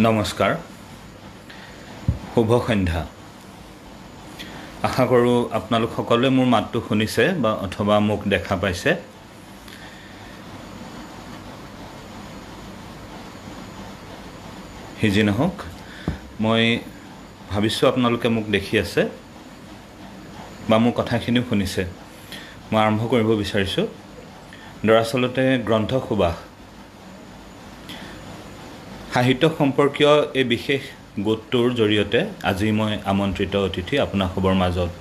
নমস্কাৰ শুভ সন্ধ্যা আশা কৰোঁ আপোনালোক সকলোৱে মোৰ মাতটো শুনিছে বা অথবা মোক দেখা পাইছে হিজি নহওক মই ভাবিছোঁ আপোনালোকে মোক দেখি আছে বা মোৰ কথাখিনি শুনিছে মই আৰম্ভ কৰিব বিচাৰিছোঁ দৰাচলতে গ্ৰন্থ সুবাস সাহিত্য সম্পৰ্কীয় এই বিশেষ গোটটোৰ জৰিয়তে আজি মই আমন্ত্ৰিত অতিথি আপোনালোকৰ মাজত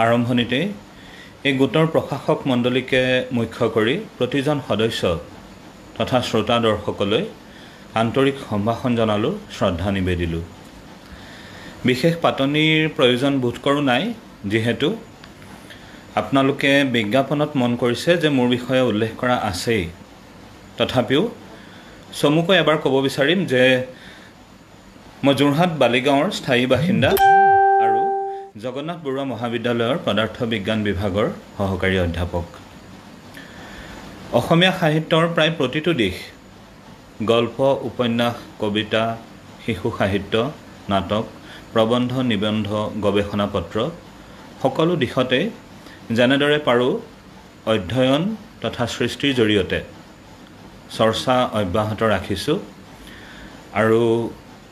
আৰম্ভণিতে এই গোটৰ প্ৰশাসক মণ্ডলীকে মুখ্য কৰি প্ৰতিজন সদস্য তথা শ্ৰোতা দৰ্শকলৈ আন্তৰিক সম্ভাষণ জনালোঁ শ্ৰদ্ধা নিবেদিলোঁ বিশেষ পাতনিৰ প্ৰয়োজন বোধ কৰোঁ নাই যিহেতু আপোনালোকে বিজ্ঞাপনত মন কৰিছে যে মোৰ বিষয়ে উল্লেখ কৰা আছেই তথাপিও চমুকৈ এবাৰ ক'ব বিচাৰিম যে মই যোৰহাট বালিগাঁৱৰ স্থায়ী বাসিন্দা আৰু জগন্নাথ বৰুৱা মহাবিদ্যালয়ৰ পদাৰ্থ বিজ্ঞান বিভাগৰ সহকাৰী অধ্যাপক অসমীয়া সাহিত্যৰ প্ৰায় প্ৰতিটো দিশ গল্প উপন্যাস কবিতা শিশু সাহিত্য নাটক প্ৰবন্ধ নিবন্ধ গৱেষণা পত্ৰ সকলো দিশতে যেনেদৰে পাৰোঁ অধ্যয়ন তথা সৃষ্টিৰ জৰিয়তে চৰ্চা অব্যাহত ৰাখিছোঁ আৰু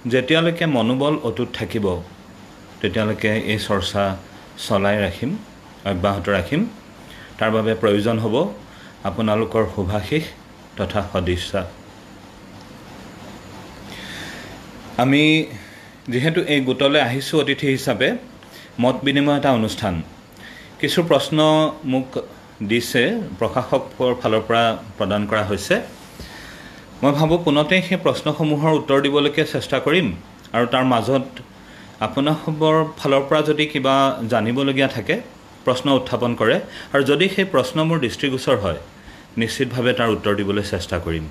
যেতিয়ালৈকে মনোবল অটুট থাকিব তেতিয়ালৈকে এই চৰ্চা চলাই ৰাখিম অব্যাহত ৰাখিম তাৰ বাবে প্ৰয়োজন হ'ব আপোনালোকৰ শুভাশীষ তথা সদিচ্ছা আমি যিহেতু এই গোটলৈ আহিছোঁ অতিথি হিচাপে মত বিনিময় এটা অনুষ্ঠান কিছু প্ৰশ্ন মোক দিছে প্ৰশাসকৰ ফালৰ পৰা প্ৰদান কৰা হৈছে মই ভাবোঁ পুনতে সেই প্ৰশ্নসমূহৰ উত্তৰ দিবলৈকে চেষ্টা কৰিম আৰু তাৰ মাজত আপোনালোকৰ ফালৰ পৰা যদি কিবা জানিবলগীয়া থাকে প্ৰশ্ন উত্থাপন কৰে আৰু যদি সেই প্ৰশ্ন মোৰ দৃষ্টিগোচৰ হয় নিশ্চিতভাৱে তাৰ উত্তৰ দিবলৈ চেষ্টা কৰিম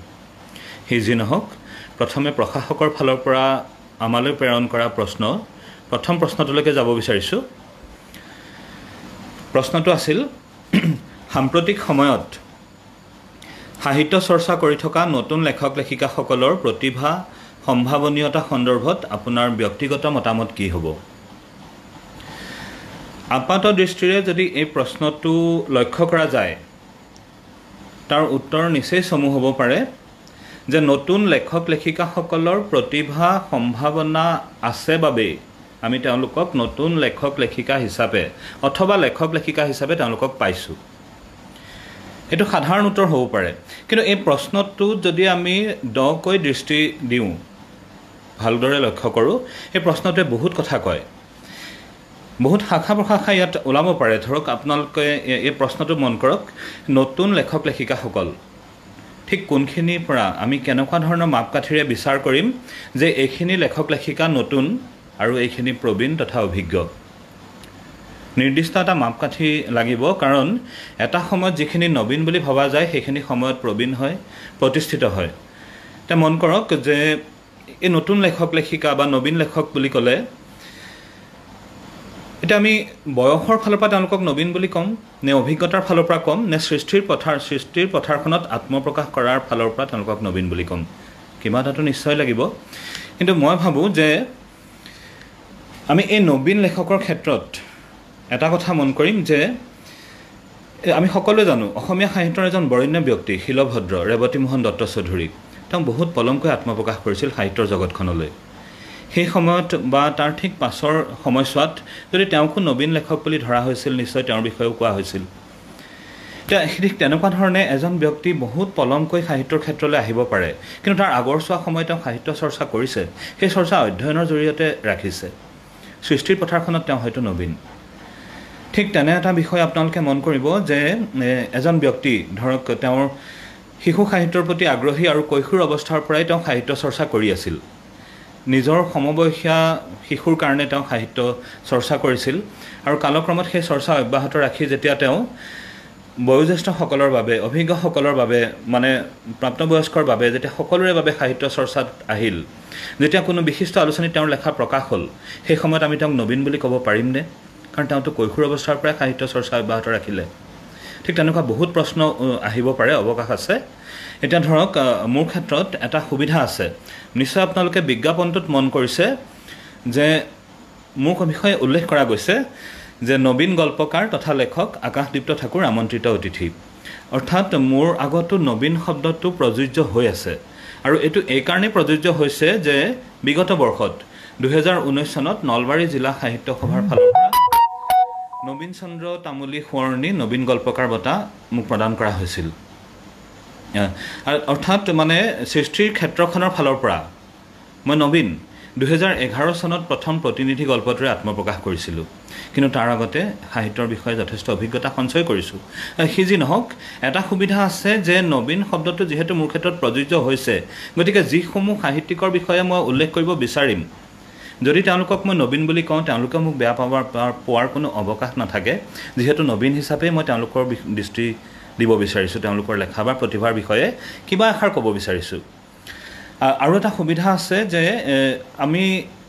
যি নহওক প্ৰথমে প্ৰশাসকৰ ফালৰ পৰা আমালৈ প্ৰেৰণ কৰা প্ৰথম প্ৰশ্নটোলৈকে যাব বিচাৰিছোঁ প্ৰশ্নটো আছিল সাম্প্ৰতিক সময়ত সাহিত্য চৰ্চা কৰি থকা নতুন লেখক লেখিকাসকলৰ প্ৰতিভা সম্ভাৱনীয়তা সন্দৰ্ভত আপোনাৰ ব্যক্তিগত মতামত কি হ'ব আপাত দৃষ্টিৰে যদি এই প্ৰশ্নটো লক্ষ্য কৰা যায় তাৰ উত্তৰ নিশ্চয় চমু হ'ব পাৰে যে নতুন লেখক লেখিকাসকলৰ প্ৰতিভা সম্ভাৱনা আছে বাবে আমি তেওঁলোকক নতুন লেখক লেখিকা হিচাপে অথবা লেখক লেখিকা হিচাপে তেওঁলোকক পাইছোঁ এইটো সাধাৰণ উত্তৰ হ'ব পাৰে কিন্তু এই প্ৰশ্নটো যদি আমি দকৈ দৃষ্টি দিওঁ ভালদৰে লক্ষ্য কৰোঁ এই প্ৰশ্নটোৱে বহুত কথা কয় বহুত শাখা প্ৰশাখা ইয়াত ওলাব পাৰে ধৰক আপোনালোকে এই প্ৰশ্নটো মন কৰক নতুন লেখক লেখিকাসকল ঠিক কোনখিনিৰ পৰা আমি কেনেকুৱা ধৰণৰ মাপকাঠিৰে বিচাৰ কৰিম যে এইখিনি লেখক লেখিকা নতুন আৰু এইখিনি প্ৰবীণ তথা অভিজ্ঞ নিৰ্দিষ্ট এটা মাপকাঠি লাগিব কাৰণ এটা সময়ত যিখিনি নবীন বুলি ভবা যায় সেইখিনি সময়ত প্ৰবীণ হয় প্ৰতিষ্ঠিত হয় এটা মন কৰক যে এই নতুন লেখক লেখিকা বা নবীন লেখক বুলি ক'লে এটা আমি বয়সৰ ফালৰ পৰা তেওঁলোকক নবীন বুলি ক'ম নে অভিজ্ঞতাৰ ফালৰ পৰা ক'ম নে সৃষ্টিৰ পথাৰখনত আত্মপ্ৰকাশ কৰাৰ ফালৰ পৰা তেওঁলোকক নবীন বুলি ক'ম কিবা এটাতো নিশ্চয় লাগিব কিন্তু মই ভাবোঁ যে আমি এই নবীন লেখকৰ ক্ষেত্ৰত এটা কথা মন কৰিম যে আমি সকলোৱে জানো অসমীয়া সাহিত্যৰ এজন বৰেণ্য ব্যক্তি শিলভদ্ৰ ৰেৱতীমোহন দত্ত চৌধুৰী তেওঁ বহুত পলমকৈ আত্মপ্ৰকাশ কৰিছিল সাহিত্যৰ জগতখনলৈ সেই সময়ত বা তাৰ ঠিক পাছৰ সময়ছোৱাত যদি তেওঁকো নবীন লেখক বুলি ধৰা হৈছিল নিশ্চয় তেওঁৰ বিষয়েও কোৱা হৈছিল ঠিক তেনেকুৱা ধৰণে এজন ব্যক্তি বহুত পলমকৈ সাহিত্যৰ ক্ষেত্ৰলৈ আহিব পাৰে কিন্তু তাৰ আগৰছোৱা সময়ত তেওঁ সাহিত্য চৰ্চা কৰিছে সেই চৰ্চা অধ্যয়নৰ জৰিয়তে ৰাখিছে সৃষ্টিৰ পথাৰখনত তেওঁ হয়তো নবীন ঠিক তেনে এটা বিষয় আপোনালোকে মন কৰিব যে এজন ব্যক্তি ধৰক তেওঁৰ শিশু সাহিত্যৰ প্ৰতি আগ্ৰহী আৰু কৈশোৰ অৱস্থাৰ পৰাই তেওঁ সাহিত্য চৰ্চা কৰি আছিল নিজৰ সমবয়সীয়া শিশুৰ কাৰণে তেওঁ সাহিত্য চৰ্চা কৰিছিল আৰু কালক্ৰমত সেই চৰ্চা অব্যাহত ৰাখি যেতিয়া তেওঁ বয়োজ্যেষ্ঠসকলৰ বাবে অভিজ্ঞসকলৰ বাবে মানে প্ৰাপ্তবয়স্কৰ বাবে যেতিয়া সকলোৰে বাবে সাহিত্য চৰ্চাত আহিল যেতিয়া কোনো বিশিষ্ট আলোচনীত তেওঁৰ লেখা প্ৰকাশ হ'ল সেই সময়ত আমি তেওঁক নবীন বুলি ক'ব পাৰিমনে কাৰণ তেওঁতো কৈশোৰ অৱস্থাৰ পৰাই সাহিত্য চৰ্চা অব্যাহত ৰাখিলে ঠিক তেনেকুৱা বহুত প্ৰশ্ন আহিব পাৰে, অৱকাশ আছে। এতিয়া ধৰক মোৰ ক্ষেত্ৰত এটা সুবিধা আছে। নিশ্চয় আপোনালোকে বিজ্ঞাপনটোত মন কৰিছে যে মোৰ বিষয়ে উল্লেখ কৰা গৈছে যে নবীন গল্পকাৰ তথা লেখক আকাশদীপ্ত ঠাকুৰ আমন্ত্ৰিত অতিথি। অৰ্থাৎ মোৰ আগতো নবীন শব্দটো প্ৰযোজ্য হৈ আছে, আৰু এইটো এইকাৰণেই প্ৰযোজ্য হৈছে যে বিগত বৰ্ষত 2019 চনত নলবাৰী জিলা সাহিত্য সভাৰ ফালৰ পৰা নবীন চন্দ্ৰ তামুলী সোঁৱৰণী নবীন গল্পকাৰ বঁটা মোক প্ৰদান কৰা হৈছিল। অৰ্থাৎ মানে সৃষ্টিৰ ক্ষেত্ৰখনৰ ফালৰ পৰা মই নবীন 2011 চনত প্ৰথম প্ৰতিনিধি গল্পটোৰে আত্মপ্ৰকাশ কৰিছিলোঁ, কিন্তু তাৰ আগতে সাহিত্যৰ বিষয়ে যথেষ্ট অভিজ্ঞতা সঞ্চয় কৰিছোঁ। সি যি নহওক, এটা সুবিধা আছে যে নবীন শব্দটো যিহেতু মোৰ ক্ষেত্ৰত প্ৰযোজ্য হৈছে, গতিকে যিসমূহ সাহিত্যিকৰ বিষয়ে মই উল্লেখ কৰিব বিচাৰিম, যদি তেওঁলোকক মই নবীন বুলি কওঁ, তেওঁলোকে মোক বেয়া পোৱাৰ কোনো অৱকাশ নাথাকে, যিহেতু নবীন হিচাপে মই তেওঁলোকৰ দৃষ্টি দিব বিচাৰিছোঁ, তেওঁলোকৰ লেখা বা প্ৰতিভাৰ বিষয়ে কিবা এষাৰ ক'ব বিচাৰিছোঁ। আৰু এটা সুবিধা আছে যে আমি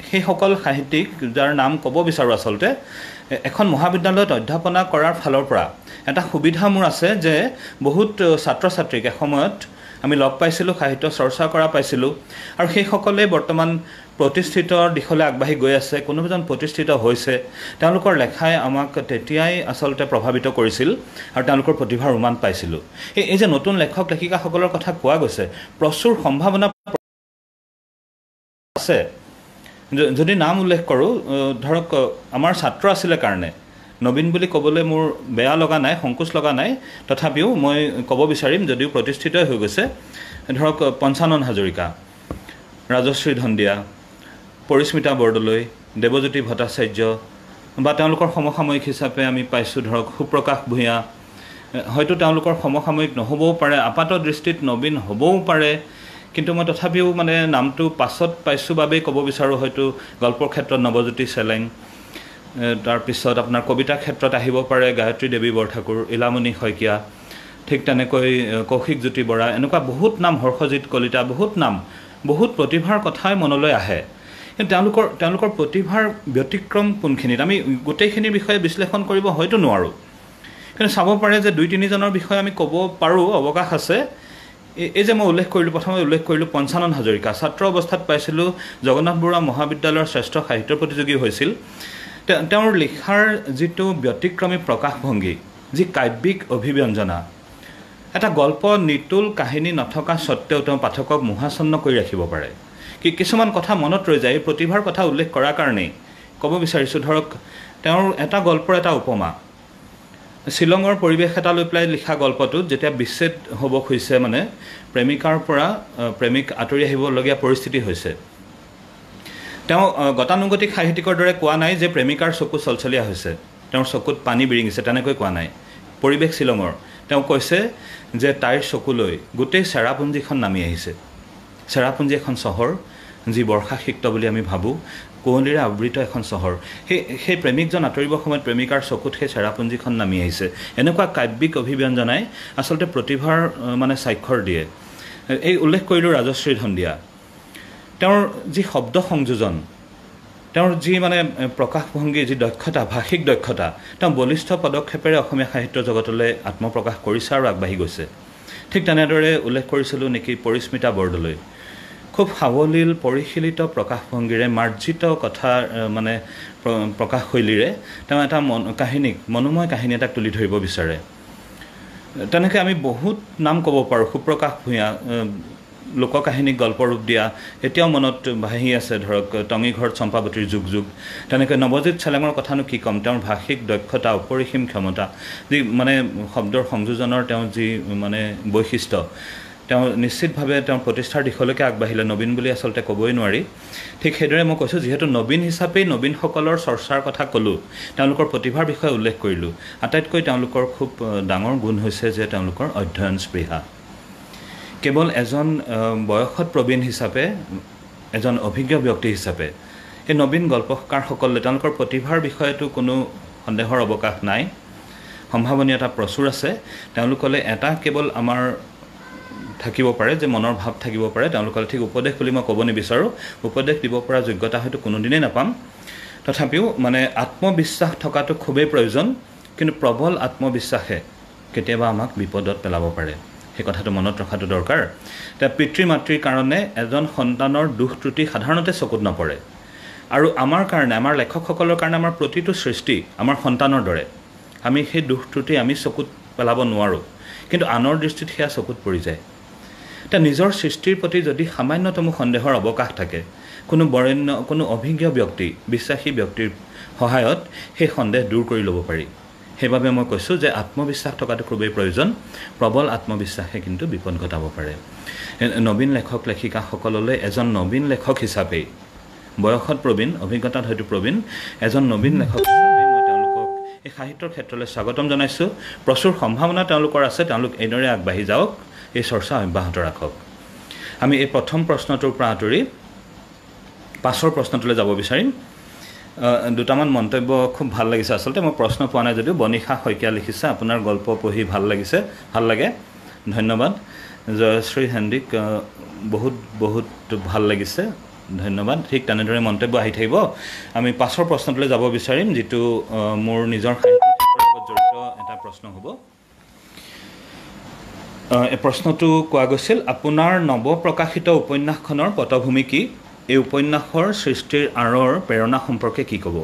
সেইসকল সাহিত্যিক যাৰ নাম ক'ব বিচাৰোঁ, আচলতে এখন মহাবিদ্যালয়ত অধ্যাপনা কৰাৰ ফালৰ পৰা এটা সুবিধা মোৰ আছে যে বহুত ছাত্ৰ ছাত্ৰীক এসময়ত আমি লগ পাইছিলোঁ, সাহিত্য চৰ্চা কৰা পাইছিলোঁ, আৰু সেইসকলে বৰ্তমান প্ৰতিষ্ঠিতৰ দিশলৈ আগবাঢ়ি গৈ আছে, কোনোজন প্ৰতিষ্ঠিত হৈছে। তেওঁলোকৰ লেখাই আমাক তেতিয়াই আচলতে প্ৰভাৱিত কৰিছিল আৰু তেওঁলোকৰ প্ৰতিভাৰ উমান পাইছিলোঁ। এই যে নতুন লেখক লেখিকাসকলৰ কথা কোৱা গৈছে, প্ৰচুৰ সম্ভাৱনা আছে। যদি নাম উল্লেখ কৰোঁ, ধৰক আমাৰ ছাত্ৰ আছিলে কাৰণে নবীন বুলি ক'বলৈ মোৰ বেয়া লগা নাই, সংকোচ লগা নাই, তথাপিও মই ক'ব বিচাৰিম, যদিও প্ৰতিষ্ঠিতই হৈ গৈছে, ধৰক পঞ্চানন হাজৰিকা, ৰাজশ্ৰী ধন্দিয়া, পৰিস্মিতা বৰদলৈ, দেৱজ্যোতি ভট্টাচাৰ্য, বা তেওঁলোকৰ সমসাময়িক হিচাপে আমি পাইছোঁ ধৰক সুপ্ৰকাশ ভূঞা। হয়তো তেওঁলোকৰ সমসাময়িক নহ'বও পাৰে, আপাত দৃষ্টিত নবীন হ'বও পাৰে, কিন্তু মই তথাপিও মানে নামটো পাছত পাইছোঁ বাবেই ক'ব বিচাৰোঁ। হয়তো গল্পৰ ক্ষেত্ৰত নৱজ্যোতি চেলেং, তাৰপিছত আপোনাৰ কবিতাৰ ক্ষেত্ৰত আহিব পাৰে গায়ত্ৰী দেৱী বৰঠাকুৰ, ইলামণি শইকীয়া, ঠিক তেনেকৈ কৌশিক জ্যোতি বৰা, এনেকুৱা বহুত নাম, হৰ্ষজিৎ কলিতা, বহুত নাম, বহুত প্ৰতিভাৰ কথাই মনলৈ আহে। কিন্তু তেওঁলোকৰ প্ৰতিভাৰ ব্যতিক্ৰম কোনখিনিত, আমি গোটেইখিনিৰ বিষয়ে বিশ্লেষণ কৰিব হয়তো নোৱাৰোঁ, কিন্তু চাব পাৰে যে 2-3জনৰ বিষয়ে আমি ক'ব পাৰোঁ, অৱকাশ আছে। এই যে মই প্ৰথমে উল্লেখ কৰিলোঁ পঞ্চানন হাজৰিকা, ছাত্ৰ অৱস্থাত পাইছিলোঁ, জগন্নাথ বৰুৱা মহাবিদ্যালয়ৰ শ্ৰেষ্ঠ সাহিত্য প্ৰতিযোগী হৈছিল। তেওঁৰ লিখাৰ যিটো ব্যতিক্ৰমী প্ৰকাশভংগী, যি কাব্যিক অভিব্যঞ্জনা, এটা গল্প নিতুল কাহিনী নথকা স্বত্তেও তেওঁ পাঠকক মোহাচন্ন কৰি ৰাখিব পাৰে। কিছুমান কথা মনত ৰৈ যায়। এই প্ৰতিভাৰ কথা উল্লেখ কৰাৰ কাৰণেই ক'ব বিচাৰিছোঁ। ধৰক তেওঁৰ এটা গল্পৰ এটা উপমা, শ্বিলঙৰ পৰিৱেশ এটা লৈ পেলাই লিখা গল্পটোত যেতিয়া বিচ্ছেদ হ'ব খুজিছে, মানে প্ৰেমিকাৰ পৰা প্ৰেমিক আঁতৰি আহিবলগীয়া পৰিস্থিতি হৈছে, তেওঁ গতানুগতিক সাহিত্যিকৰ দৰে কোৱা নাই যে প্ৰেমিকাৰ চকু চলচলীয়া হৈছে, তেওঁৰ চকুত পানী বিৰিঙিছে, তেনেকৈ কোৱা নাই। পৰিৱেশ শ্বিলঙৰ, তেওঁ কৈছে যে তাইৰ চকুলৈ গোটেই চেৰাপুঞ্জীখন নামি আহিছে। চেৰাপুঞ্জী এখন চহৰ, যি বৰ্ষাসিক্ত বুলি আমি ভাবোঁ, কুঁৱলীৰে আবৃত এখন চহৰ। সেই প্ৰেমিকজন আঁতৰিবৰ সময়ত প্ৰেমিকাৰ চকুত সেই চেৰাপুঞ্জীখন নামি আহিছে। এনেকুৱা কাব্যিক অভিব্যঞ্জনাই আচলতে প্ৰতিভাৰ মানে স্বাক্ষৰ দিয়ে। এই উল্লেখ কৰিলোঁ ৰাজশ্ৰী ধন্দিয়া, তেওঁৰ যি শব্দ সংযোজন, তেওঁৰ যি মানে প্ৰকাশভংগী, যি দক্ষতা, ভাষিক দক্ষতা, তেওঁ বলিষ্ঠ পদক্ষেপেৰে অসমীয়া সাহিত্য জগতলৈ আত্মপ্ৰকাশ কৰিছে আৰু আগবাঢ়ি গৈছে। ঠিক তেনেদৰে উল্লেখ কৰিছিলোঁ নেকি পৰিস্মিতা বৰদলৈ, খুব সাৱলীল পৰিশীলিত প্ৰকাশভংগীৰে, মাৰ্জিত কথা মানে প্ৰকাশশৈলীৰে তেওঁ এটা মনোময় কাহিনী এটাক তুলি ধৰিব বিচাৰে। তেনেকৈ আমি বহুত নাম ক'ব পাৰোঁ। সুপ্ৰকাশ ভূঞা, লোককাহিনীক গল্পৰূপ দিয়া, এতিয়াও মনত ভাহি আছে ধৰক টঙিঘৰত চম্পাৱতীৰ যুগ যুগ। তেনেকৈ নৱজিৎ চেলেঙৰ কথানো কি ক'ম, তেওঁৰ ভাষিক দক্ষতা, অপৰিসীম ক্ষমতা, যি মানে শব্দৰ সংযোজনৰ তেওঁ যি মানে বৈশিষ্ট্য, তেওঁ নিশ্চিতভাৱে তেওঁৰ প্ৰতিষ্ঠাৰ দিশলৈকে আগবাঢ়িলে, নবীন বুলি আচলতে ক'বই নোৱাৰি। ঠিক সেইদৰে মই কৈছোঁ, যিহেতু নবীন হিচাপেই নবীনসকলৰ চৰ্চাৰ কথা ক'লোঁ, তেওঁলোকৰ প্ৰতিভাৰ বিষয়ে উল্লেখ কৰিলোঁ, আটাইতকৈ তেওঁলোকৰ খুব ডাঙৰ গুণ হৈছে যে তেওঁলোকৰ অধ্যয়ন স্পৃহা। কেৱল এজন বয়সত প্ৰবীণ হিচাপে, এজন অভিজ্ঞ ব্যক্তি হিচাপে এই নবীন গল্পকাৰসকলে তেওঁলোকৰ প্ৰতিভাৰ বিষয়েতো কোনো সন্দেহৰ অৱকাশ নাই, সম্ভাৱনীয়তা প্ৰচুৰ আছে। তেওঁলোকলৈ এটা কেৱল আমাৰ থাকিব পাৰে যে মনৰ ভাৱ থাকিব পাৰে, তেওঁলোকলৈ ঠিক উপদেশ বুলি মই ক'ব নিবিচাৰোঁ, উপদেশ দিব পৰা যোগ্যতা হয়তো কোনোদিনেই নাপাম। তথাপিও মানে আত্মবিশ্বাস থকাটো খুবেই প্ৰয়োজন, কিন্তু প্ৰবল আত্মবিশ্বাসে কেতিয়াবা আমাক বিপদত পেলাব পাৰে সেই কথাটো মনত ৰখাটো দৰকাৰ তে পিতৃ মাতৃৰ কাৰণে এজন সন্তানৰ দুখ ত্ৰুটি সাধাৰণতে চকুত নপৰে আৰু আমাৰ কাৰণে আমাৰ লেখকসকলৰ কাৰণে আমাৰ প্ৰতিটো সৃষ্টি আমাৰ সন্তানৰ দৰে আমি সেই দুখ ত্ৰুটি আমি চকুত পেলাব নোৱাৰোঁ কিন্তু আনৰ দৃষ্টিত সেয়া চকুত পৰি যায় তে নিজৰ সৃষ্টিৰ প্ৰতি যদি সামান্যতম সন্দেহৰ অৱকাশ থাকে কোনো বৰেণ্য কোনো অভিজ্ঞ ব্যক্তি বিশ্বাসী ব্যক্তিৰ সহায়ত সেই সন্দেহ দূৰ কৰি ল'ব পাৰি সেইবাবে মই কৈছোঁ যে আত্মবিশ্বাস থকাটো খুবেই প্ৰয়োজন প্ৰবল আত্মবিশ্বাসে কিন্তু বিপদ ঘটাব পাৰে নবীন লেখক লেখিকাসকললৈ এজন নবীন লেখক হিচাপে বয়সত প্ৰবীণ অভিজ্ঞতাত হয়তো প্ৰবীণ এজন নবীন লেখক হিচাপে মই তেওঁলোকক এই সাহিত্যৰ ক্ষেত্ৰলৈ স্বাগতম জনাইছোঁ প্ৰচুৰ সম্ভাৱনা তেওঁলোকৰ আছে তেওঁলোক এইদৰে আগবাঢ়ি যাওক এই চৰ্চা অব্যাহত ৰাখক আমি এই প্ৰথম প্ৰশ্নটোৰ পৰা আঁতৰি পাছৰ প্ৰশ্নটোলৈ যাব বিচাৰিম দুটামান মন্তব্য খুব ভাল লাগিছে আচলতে মই প্ৰশ্ন পোৱা নাই যদিও বনিশা শইকীয়া লিখিছে আপোনাৰ গল্প পঢ়ি ভাল লাগে ধন্যবাদ জয়শ্ৰী হেণ্ডিক বহুত ভাল লাগিছে ধন্যবাদ ঠিক তেনেদৰে মন্তব্য আহি থাকিব আমি পাছৰ প্ৰশ্নটোলৈ যাব বিচাৰিম যিটো মোৰ নিজৰ সাহিত্যৰ লগত জড়িত এটা প্ৰশ্ন হ'ব এই প্ৰশ্নটো কোৱা গৈছিল আপোনাৰ নৱপ্ৰকাশিত উপন্যাসখনৰ পটভূমি কি এই উপন্যাসৰ সৃষ্টিৰ আঁৰৰ প্ৰেৰণা সম্পৰ্কে কি ক'ব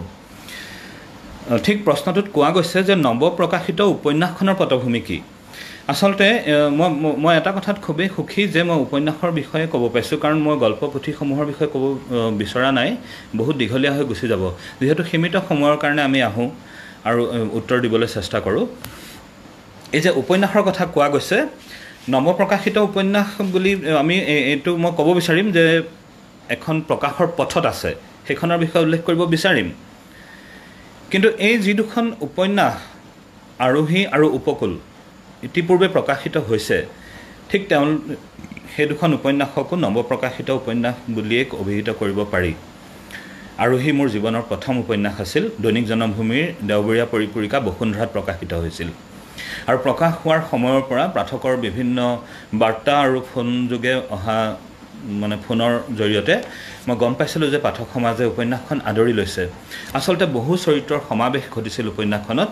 ঠিক প্ৰশ্নটোত কোৱা গৈছে যে নৱপ্ৰকাশিত উপন্যাসখনৰ পটভূমি কি আচলতে মই এটা কথাত খুবেই সুখী যে মই উপন্যাসৰ বিষয়ে ক'ব পাইছোঁ কাৰণ মই গল্প পুথিসমূহৰ বিষয়ে ক'ব বিচৰা নাই বহুত দীঘলীয়া হৈ গুচি যাব যিহেতু সীমিত সময়ৰ কাৰণে আমি আহোঁ আৰু উত্তৰ দিবলৈ চেষ্টা কৰোঁ এই যে উপন্যাসৰ কথা কোৱা গৈছে নৱপ্ৰকাশিত উপন্যাস বুলি আমি এইটো মই ক'ব বিচাৰিম যে এখন প্ৰকাশৰ পথত আছে সেইখনৰ বিষয়ে উল্লেখ কৰিব বিচাৰিম কিন্তু এই যি দুখন উপন্যাস আৰোহী আৰু উপকূল ইতিপূৰ্বে প্ৰকাশিত হৈছে ঠিক সেই দুখন উপন্যাসকো নৱপ্ৰকাশিত উপন্যাস বুলিয়ে অভিহিত কৰিব পাৰি আৰোহী মোৰ জীৱনৰ প্ৰথম উপন্যাস আছিল দৈনিক জনমভূমিৰ দেওবৰীয়া পৰিপূৰিকা বসুন্ধৰাত প্ৰকাশিত হৈছিল আৰু প্ৰকাশ হোৱাৰ সময়ৰ পৰা পাঠকৰ বিভিন্ন বাৰ্তা আৰু ফোন যোগে অহা মানে ফোনৰ জৰিয়তে মই গম পাইছিলোঁ যে পাঠক সমাজে উপন্যাসখন আদৰি লৈছে আচলতে বহু চৰিত্ৰৰ সমাৱেশ ঘটিছিল উপন্যাসখনত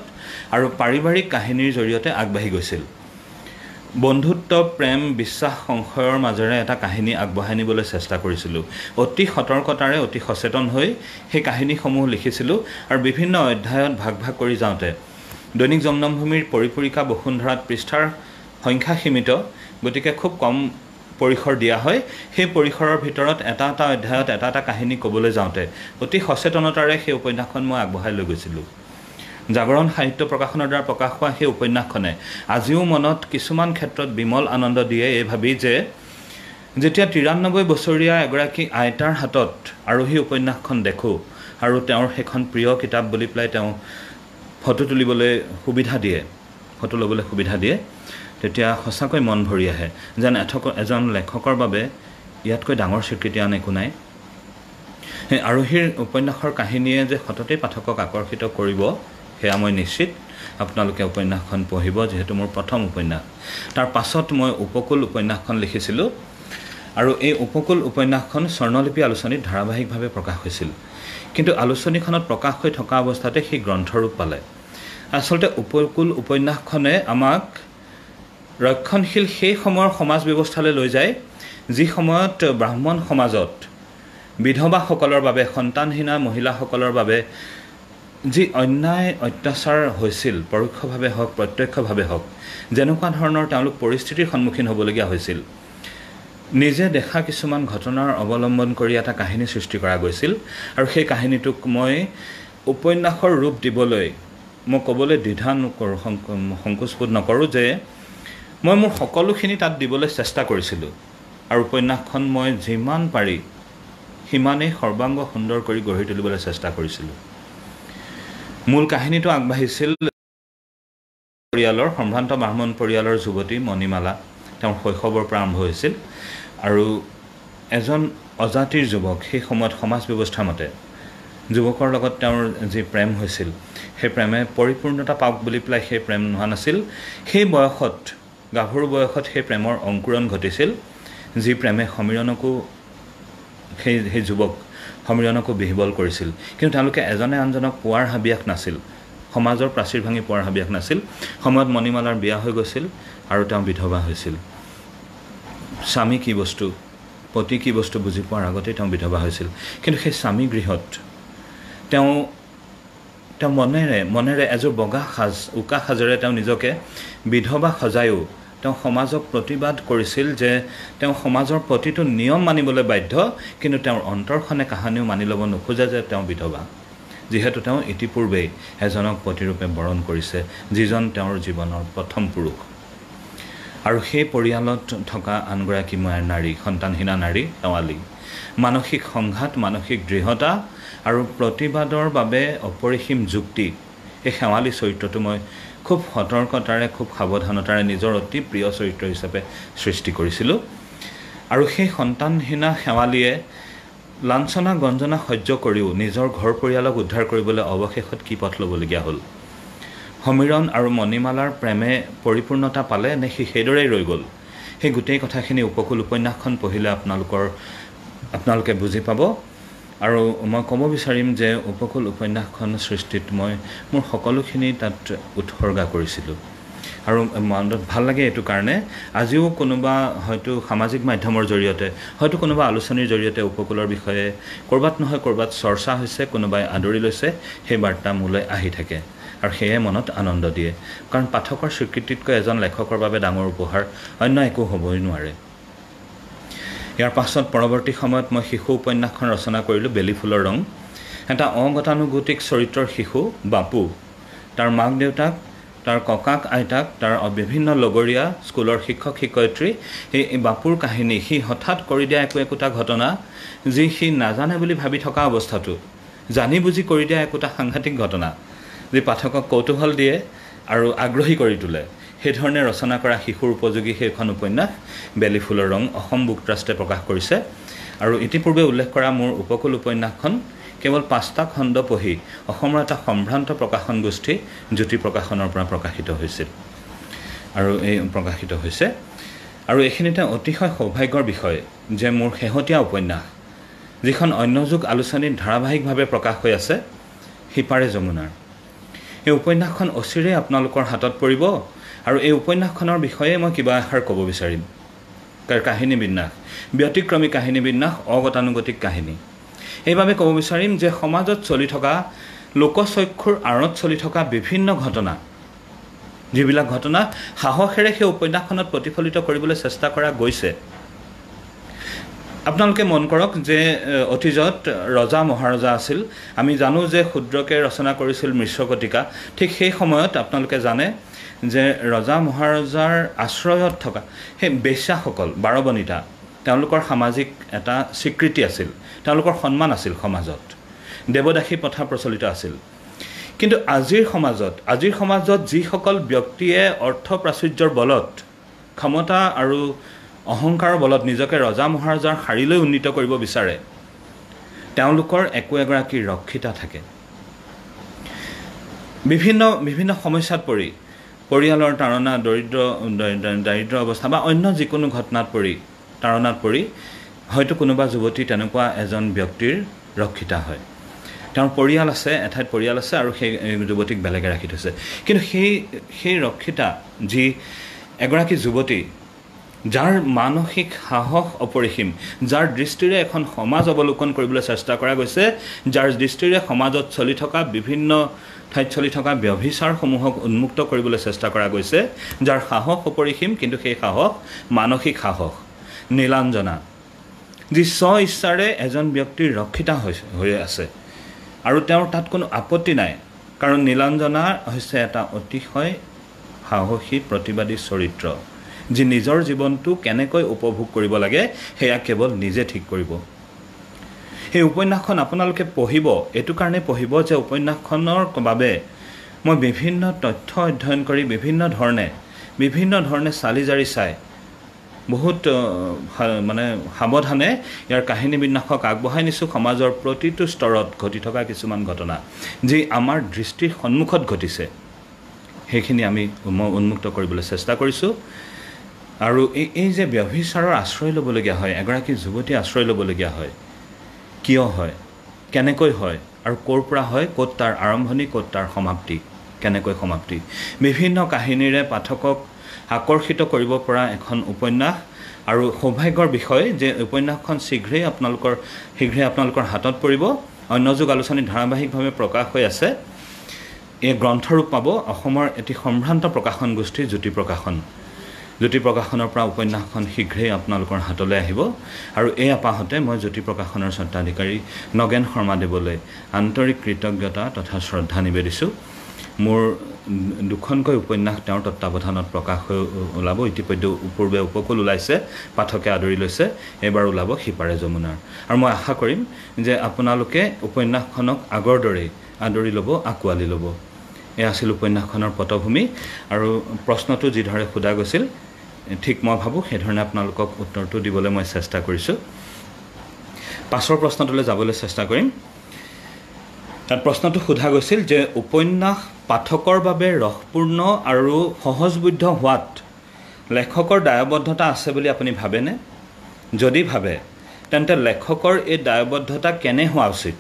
আৰু পাৰিবাৰিক কাহিনীৰ জৰিয়তে আগবাঢ়ি গৈছিল বন্ধুত্ব প্ৰেম বিশ্বাস সংশয়ৰ মাজেৰে এটা কাহিনী আগবঢ়াই নিবলৈ চেষ্টা কৰিছিলোঁ অতি সতৰ্কতাৰে অতি সচেতন হৈ সেই কাহিনীসমূহ লিখিছিলোঁ আৰু বিভিন্ন অধ্যায়ত ভাগ কৰি যাওঁতে দৈনিক জনমভূমিৰ পৰিপূৰিকা বসুন্ধৰাত পৃষ্ঠাৰ সংখ্যা সীমিত গতিকে খুব কম পৰিসৰ দিয়া হয় সেই পৰিসৰৰ ভিতৰত এটা অধ্যায়ত এটা কাহিনী ক'বলৈ যাওঁতে অতি সচেতনতাৰে সেই উপন্যাসখন মই আগবঢ়াই লৈ গৈছিলোঁ জাগৰণ সাহিত্য প্ৰকাশনৰ দ্বাৰা প্ৰকাশ হোৱা সেই উপন্যাসখনে আজিও মনত কিছুমান ক্ষেত্ৰত বিমল আনন্দ দিয়ে এই ভাবি যে যেতিয়া 93 বছৰীয়া এগৰাকী আইতাৰ হাতত আৰোহী উপন্যাসখন দেখোঁ আৰু তেওঁৰ সেইখন প্ৰিয় কিতাপ বুলি পেলাই তেওঁ ফটো তুলিবলৈ সুবিধা দিয়ে ফটো ল'বলৈ সুবিধা দিয়ে তেতিয়া সঁচাকৈ মন ভৰি আহে যেন এজন লেখকৰ বাবে ইয়াতকৈ ডাঙৰ স্বীকৃতি আন একো নাই সেই আৰোহীৰ উপন্যাসৰ কাহিনীয়ে যে সততেই পাঠকক আকৰ্ষিত কৰিব সেয়া মই নিশ্চিত আপোনালোকে উপন্যাসখন পঢ়িব যিহেতু মোৰ প্ৰথম উপন্যাস তাৰ পাছত মই উপকূল উপন্যাসখন লিখিছিলোঁ আৰু এই উপকূল উপন্যাসখন স্বৰ্ণলিপি আলোচনীত ধাৰাবাহিকভাৱে প্ৰকাশ হৈছিল কিন্তু আলোচনীখনত প্ৰকাশ হৈ থকা অৱস্থাতে সেই গ্ৰন্থৰূপ পালে আচলতে উপকূল উপন্যাসখনে আমাক ৰক্ষণশীল সেই সময়ৰ সমাজ ব্যৱস্থালৈ লৈ যায় যি সময়ত ব্ৰাহ্মণ সমাজত বিধৱাসকলৰ বাবে সন্তানহীনা মহিলাসকলৰ বাবে যি অন্যায় অত্যাচাৰ হৈছিল পৰোক্ষভাৱে হওক প্ৰত্যক্ষভাৱে হওক যেনেকুৱা ধৰণৰ তেওঁলোক পৰিস্থিতিৰ সন্মুখীন হ'বলগীয়া হৈছিল নিজে দেখা কিছুমান ঘটনাৰ অৱলম্বন কৰি এটা কাহিনী সৃষ্টি কৰা গৈছিল আৰু সেই কাহিনীটোক মই উপন্যাসৰ ৰূপ দিবলৈ মই ক'বলৈ দ্বিধা নকৰোঁ সংকোচবোধ নকৰোঁ যে মই মোৰ সকলোখিনি তাত দিবলৈ চেষ্টা কৰিছিলোঁ আৰু উপন্যাসখন মই যিমান পাৰি সিমানেই সৰ্বাংগ সুন্দৰ কৰি গঢ়ি তুলিবলৈ চেষ্টা কৰিছিলোঁ মূল কাহিনীটো আগবাঢ়িছিল পৰিয়ালৰ সম্ভ্ৰান্ত ব্ৰাহ্মণ পৰিয়ালৰ যুৱতী মণিমালা তেওঁৰ শৈশৱৰ পৰা আৰম্ভ হৈছিল আৰু এজন অজাতিৰ যুৱক সেই সময়ত সমাজ ব্যৱস্থাৰ মতে যুৱকৰ লগত তেওঁৰ যি প্ৰেম হৈছিল সেই প্ৰেমে পৰিপূৰ্ণতা পাওক বুলি পেলাই সেই প্ৰেম নোহোৱা নাছিল সেই বয়সত গাভৰু বয়সত সেই প্ৰেমৰ অংকুৰণ ঘটিছিল যি প্ৰেমে সমীৰণকো সেই যুৱক সমীৰণকো বিহিবল কৰিছিল কিন্তু তেওঁলোকে এজনে আনজনক পোৱাৰ হাবিয়াস নাছিল সমাজৰ প্ৰাচীৰ ভাঙি পোৱাৰ হাবিয়াস নাছিল সময়ত মণিমালাৰ বিয়া হৈ গৈছিল আৰু তেওঁ বিধৱা হৈছিল স্বামী কি বস্তু পতি কি বস্তু বুজি পোৱাৰ আগতে তেওঁ বিধৱা হৈছিল কিন্তু সেই স্বামী গৃহত তেওঁ মনেৰে এযোৰ বগা সাজ উকা সাজেৰে তেওঁ নিজকে বিধৱা সজায়ো তেওঁ সমাজক প্ৰতিবাদ কৰিছিল যে তেওঁ সমাজৰ প্ৰতিটো নিয়ম মানিবলৈ বাধ্য কিন্তু তেওঁৰ অন্তৰখনে কাহানিও মানি ল'ব নোখোজে যে তেওঁ বিধৱা যিহেতু তেওঁ ইতিপূৰ্বেই এজনক পতিৰূপে বৰণ কৰিছে যিজন তেওঁৰ জীৱনৰ প্ৰথম পুৰুষ আৰু সেই পৰিয়ালত থকা আনগৰাকী মায়েৰ নাৰী সন্তানহীনা নাৰী শেৱালী মানসিক সংঘাত মানসিক দৃঢ়তা আৰু প্ৰতিবাদৰ বাবে অপৰিসীম যুক্তি এই শেৱালী চৰিত্ৰটো মই খুব সতৰ্কতাৰে খুব সাৱধানতাৰে নিজৰ অতি প্ৰিয় চৰিত্ৰ হিচাপে সৃষ্টি কৰিছিলোঁ আৰু সেই সন্তানহীনা শেৱালীয়ে লাঞ্ছনা গঞ্জনা সহ্য কৰিও নিজৰ ঘৰ পৰিয়ালক উদ্ধাৰ কৰিবলৈ অৱশেষত কি পথ ল'বলগীয়া হ'ল সমীৰণ আৰু মণিমালাৰ প্ৰেমে পৰিপূৰ্ণতা পালে নে সেইদৰেই ৰৈ গ'ল সেই গোটেই কথাখিনি উপকূল উপন্যাসখন পঢ়িলে আপোনালোকে বুজি পাব আৰু মই ক'ব বিচাৰিম যে উপকূল উপন্যাসখন সৃষ্টিত মই মোৰ সকলোখিনি তাত উৎসৰ্গা কৰিছিলোঁ আৰু মনত ভাল লাগে এইটো কাৰণে আজিও কোনোবা হয়তো সামাজিক মাধ্যমৰ জৰিয়তে হয়তো কোনোবা আলোচনীৰ জৰিয়তে উপকূলৰ বিষয়ে ক'ৰবাত নহয় ক'ৰবাত চৰ্চা হৈছে কোনোবাই আদৰি লৈছে সেই বাৰ্তা মোলৈ আহি থাকে আৰু সেয়ে মনত আনন্দ দিয়ে কাৰণ পাঠকৰ স্বীকৃতিতকৈ এজন লেখকৰ বাবে ডাঙৰ উপহাৰ অন্য একো হ'বই নোৱাৰে ইয়াৰ পাছত পৰৱৰ্তী সময়ত মই শিশু উপন্যাসখন ৰচনা কৰিলোঁ বেলি ফুলৰ ৰং এটা অগতানুগতিক চৰিত্ৰৰ শিশু বাপু তাৰ মাক দেউতাক তাৰ ককাক আইতাক তাৰ বিভিন্ন লগৰীয়া স্কুলৰ শিক্ষক শিক্ষয়িত্ৰী এই বাপুৰ কাহিনী সি হঠাৎ কৰি দিয়া একোটা ঘটনা যি সি নাজানে বুলি ভাবি থকা অৱস্থাটো জানি বুজি কৰি দিয়া একোটা সাংঘাতিক ঘটনা যি পাঠকক কৌতূহল দিয়ে আৰু আগ্ৰহী কৰি তোলে সেইধৰণে ৰচনা কৰা শিশুৰ উপযোগী সেইখন উপন্যাস বেলি ফুলৰ ৰং অসম বুক ট্ৰাষ্টে প্ৰকাশ কৰিছে আৰু ইতিপূৰ্বে উল্লেখ কৰা মোৰ উপকূল উপন্যাসখন কেৱল 5টা খণ্ড পঢ়ি অসমৰ এটা সম্ভ্ৰান্ত প্ৰকাশন গোষ্ঠী জ্যোতি প্ৰকাশনৰ পৰা প্ৰকাশিত হৈছিল আৰু এইখিনিতে অতিশয় সৌভাগ্যৰ বিষয় যে মোৰ শেহতীয়া উপন্যাস যিখন অন্য যুগ আলোচনীত ধাৰাবাহিকভাৱে প্ৰকাশ হৈ আছে সিপাৰে যমুনাৰ এই উপন্যাসখন অচিৰেই আপোনালোকৰ হাতত পৰিব আৰু এই উপন্যাসখনৰ বিষয়ে মই কিবা এষাৰ ক'ব বিচাৰিম তাৰ কাহিনী বিন্যাস ব্যতিক্ৰমী কাহিনী বিন্যাস অগতানুগতিক কাহিনী এইভাবে ক'ব বিচাৰিম যে সমাজত চলি থকা লোকচক্ষুৰ আঁৰত চলি থকা বিভিন্ন ঘটনা যিবিলাক ঘটনা সাহসেৰে সেই উপন্যাসখনত প্ৰতিফলিত কৰিবলৈ চেষ্টা কৰা গৈছে আপোনালোকে মন কৰক যে অতীজত ৰজা মহাৰজা আছিল আমি জানো যে ক্ষুদ্ৰকে ৰচনা কৰিছিল মৃষ্যকটিকা ঠিক সেই সময়ত আপোনালোকে জানে যে ৰজা মহাৰজাৰ আশ্ৰয়ত থকা সেই বেশ্যাসকল বাৰবনিতা তেওঁলোকৰ সামাজিক এটা স্বীকৃতি আছিল তেওঁলোকৰ সন্মান আছিল সমাজত দেৱদাসী প্ৰথা প্ৰচলিত আছিল কিন্তু আজিৰ সমাজত যিসকল ব্যক্তিয়ে অৰ্থ প্ৰাচুৰ্যৰ বলত ক্ষমতা আৰু অহংকাৰৰ বলত নিজকে ৰজা মহাৰজাৰ শাৰীলৈ উন্নীত কৰিব বিচাৰে তেওঁলোকৰ একোগৰাকী ৰক্ষিতা থাকে বিভিন্ন সমস্যাত পৰি পৰিয়ালৰ তাৰণা দাৰিদ্ৰ অৱস্থা বা অন্য যিকোনো ঘটনাত পৰি তাৰণাত পৰি হয়তো কোনোবা যুৱতী তেনেকুৱা এজন ব্যক্তিৰ ৰক্ষিতা হয় তেওঁৰ পৰিয়াল আছে এঠাইত পৰিয়াল আছে আৰু সেই যুৱতীক বেলেগে ৰাখি থৈছে কিন্তু সেই ৰক্ষিতা যি এগৰাকী যুৱতী যাৰ মানসিক সাহস অপৰিসীম যাৰ দৃষ্টিৰে এখন সমাজ অৱলোকন কৰিবলৈ চেষ্টা কৰা গৈছে যাৰ দৃষ্টিৰে সমাজত চলি থকা বিভিন্ন ঠাইত চলি থকা ব্যভিচাৰসমূহক উন্মুক্ত কৰিবলৈ চেষ্টা কৰা গৈছে যাৰ সাহস অপৰিসীম কিন্তু সেই সাহস মানসিক সাহস নীলাঞ্জনা যি ইচ্ছাৰে এজন ব্যক্তিৰ ৰক্ষিতা হৈ আছে আৰু তেওঁৰ তাত কোনো আপত্তি নাই কাৰণ নীলাঞ্জনা হৈছে এটা অতিশয় সাহসী প্ৰতিবাদী চৰিত্ৰ যি নিজৰ জীৱনটো কেনেকৈ উপভোগ কৰিব লাগে সেয়া কেৱল নিজে ঠিক কৰিব এই উপন্যাসখন আপোনালোকে পঢ়িব এইটো কাৰণে পঢ়িব যে উপন্যাসখনৰ বাবে মই বিভিন্ন তথ্য অধ্যয়ন কৰি বিভিন্ন ধৰণে চালি জাৰি চাই বহুত মানে সাৱধানে ইয়াৰ কাহিনী বিন্যাসক আগবঢ়াই নিছোঁ সমাজৰ প্ৰতিটো স্তৰত ঘটি থকা কিছুমান ঘটনা যি আমাৰ দৃষ্টিৰ সন্মুখত ঘটিছে সেইখিনি মই উন্মুক্ত কৰিবলৈ চেষ্টা কৰিছোঁ আৰু এই যে ব্যভিচাৰৰ আশ্ৰয় ল'বলগীয়া হয় এগৰাকী যুৱতী আশ্ৰয় ল'বলগীয়া হয় কিয় হয় কেনেকৈ হয় আৰু ক'ৰ পৰা হয় ক'ত তাৰ আৰম্ভণি ক'ত তাৰ সমাপ্তি কেনেকৈ সমাপ্তি বিভিন্ন কাহিনীৰে পাঠকক আকৰ্ষিত কৰিব পৰা এখন উপন্যাস আৰু সৌভাগ্যৰ বিষয় যে উপন্যাসখন শীঘ্ৰেই আপোনালোকৰ হাতত পৰিব অন্য যুগ আলোচনী ধাৰাবাহিকভাৱে প্ৰকাশ হৈ আছে এই গ্ৰন্থৰূপ পাব অসমৰ এটি সম্ভ্ৰান্ত প্ৰকাশন গোষ্ঠী জ্যোতি প্ৰকাশনৰ পৰা উপন্যাসখন শীঘ্ৰেই আপোনালোকৰ হাতলৈ আহিব আৰু এই আপাহতে মই জ্যোতি প্ৰকাশনৰ স্বত্বাধিকাৰী নগেন শৰ্মাদেৱলৈ আন্তৰিক কৃতজ্ঞতা তথা শ্ৰদ্ধা নিবেদিছোঁ মোৰ দুখনকৈ উপন্যাস তেওঁৰ তত্ত্বাৱধানত প্ৰকাশ হৈ ওলাব ইতিপূৰ্বে পূৰ্বে উপকূল ওলাইছে পাঠকে আদৰি লৈছে এবাৰ ওলাব সিপাৰে যমুনাৰ আৰু মই আশা কৰিম যে আপোনালোকে উপন্যাসখনক আগৰ দৰেই আদৰি ল'ব আকোৱালি ল'ব এয়া আছিল উপন্যাসখনৰ পটভূমি আৰু প্ৰশ্নটো যিধৰণে সোধা গৈছিল ঠিক মই ভাবোঁ সেইধৰণে আপোনালোকক উত্তৰটো দিবলৈ মই চেষ্টা কৰিছোঁ পাছৰ প্ৰশ্নটোলৈ যাবলৈ চেষ্টা কৰিম তাত প্ৰশ্নটো সোধা গৈছিল যে উপন্যাস পাঠকৰ বাবে ৰসপূৰ্ণ আৰু সহজবোধ্য হোৱাত লেখকৰ দায়বদ্ধতা আছে বুলি আপুনি ভাবেনে যদি ভাবে তেন্তে লেখকৰ এই দায়বদ্ধতা কেনে হোৱা উচিত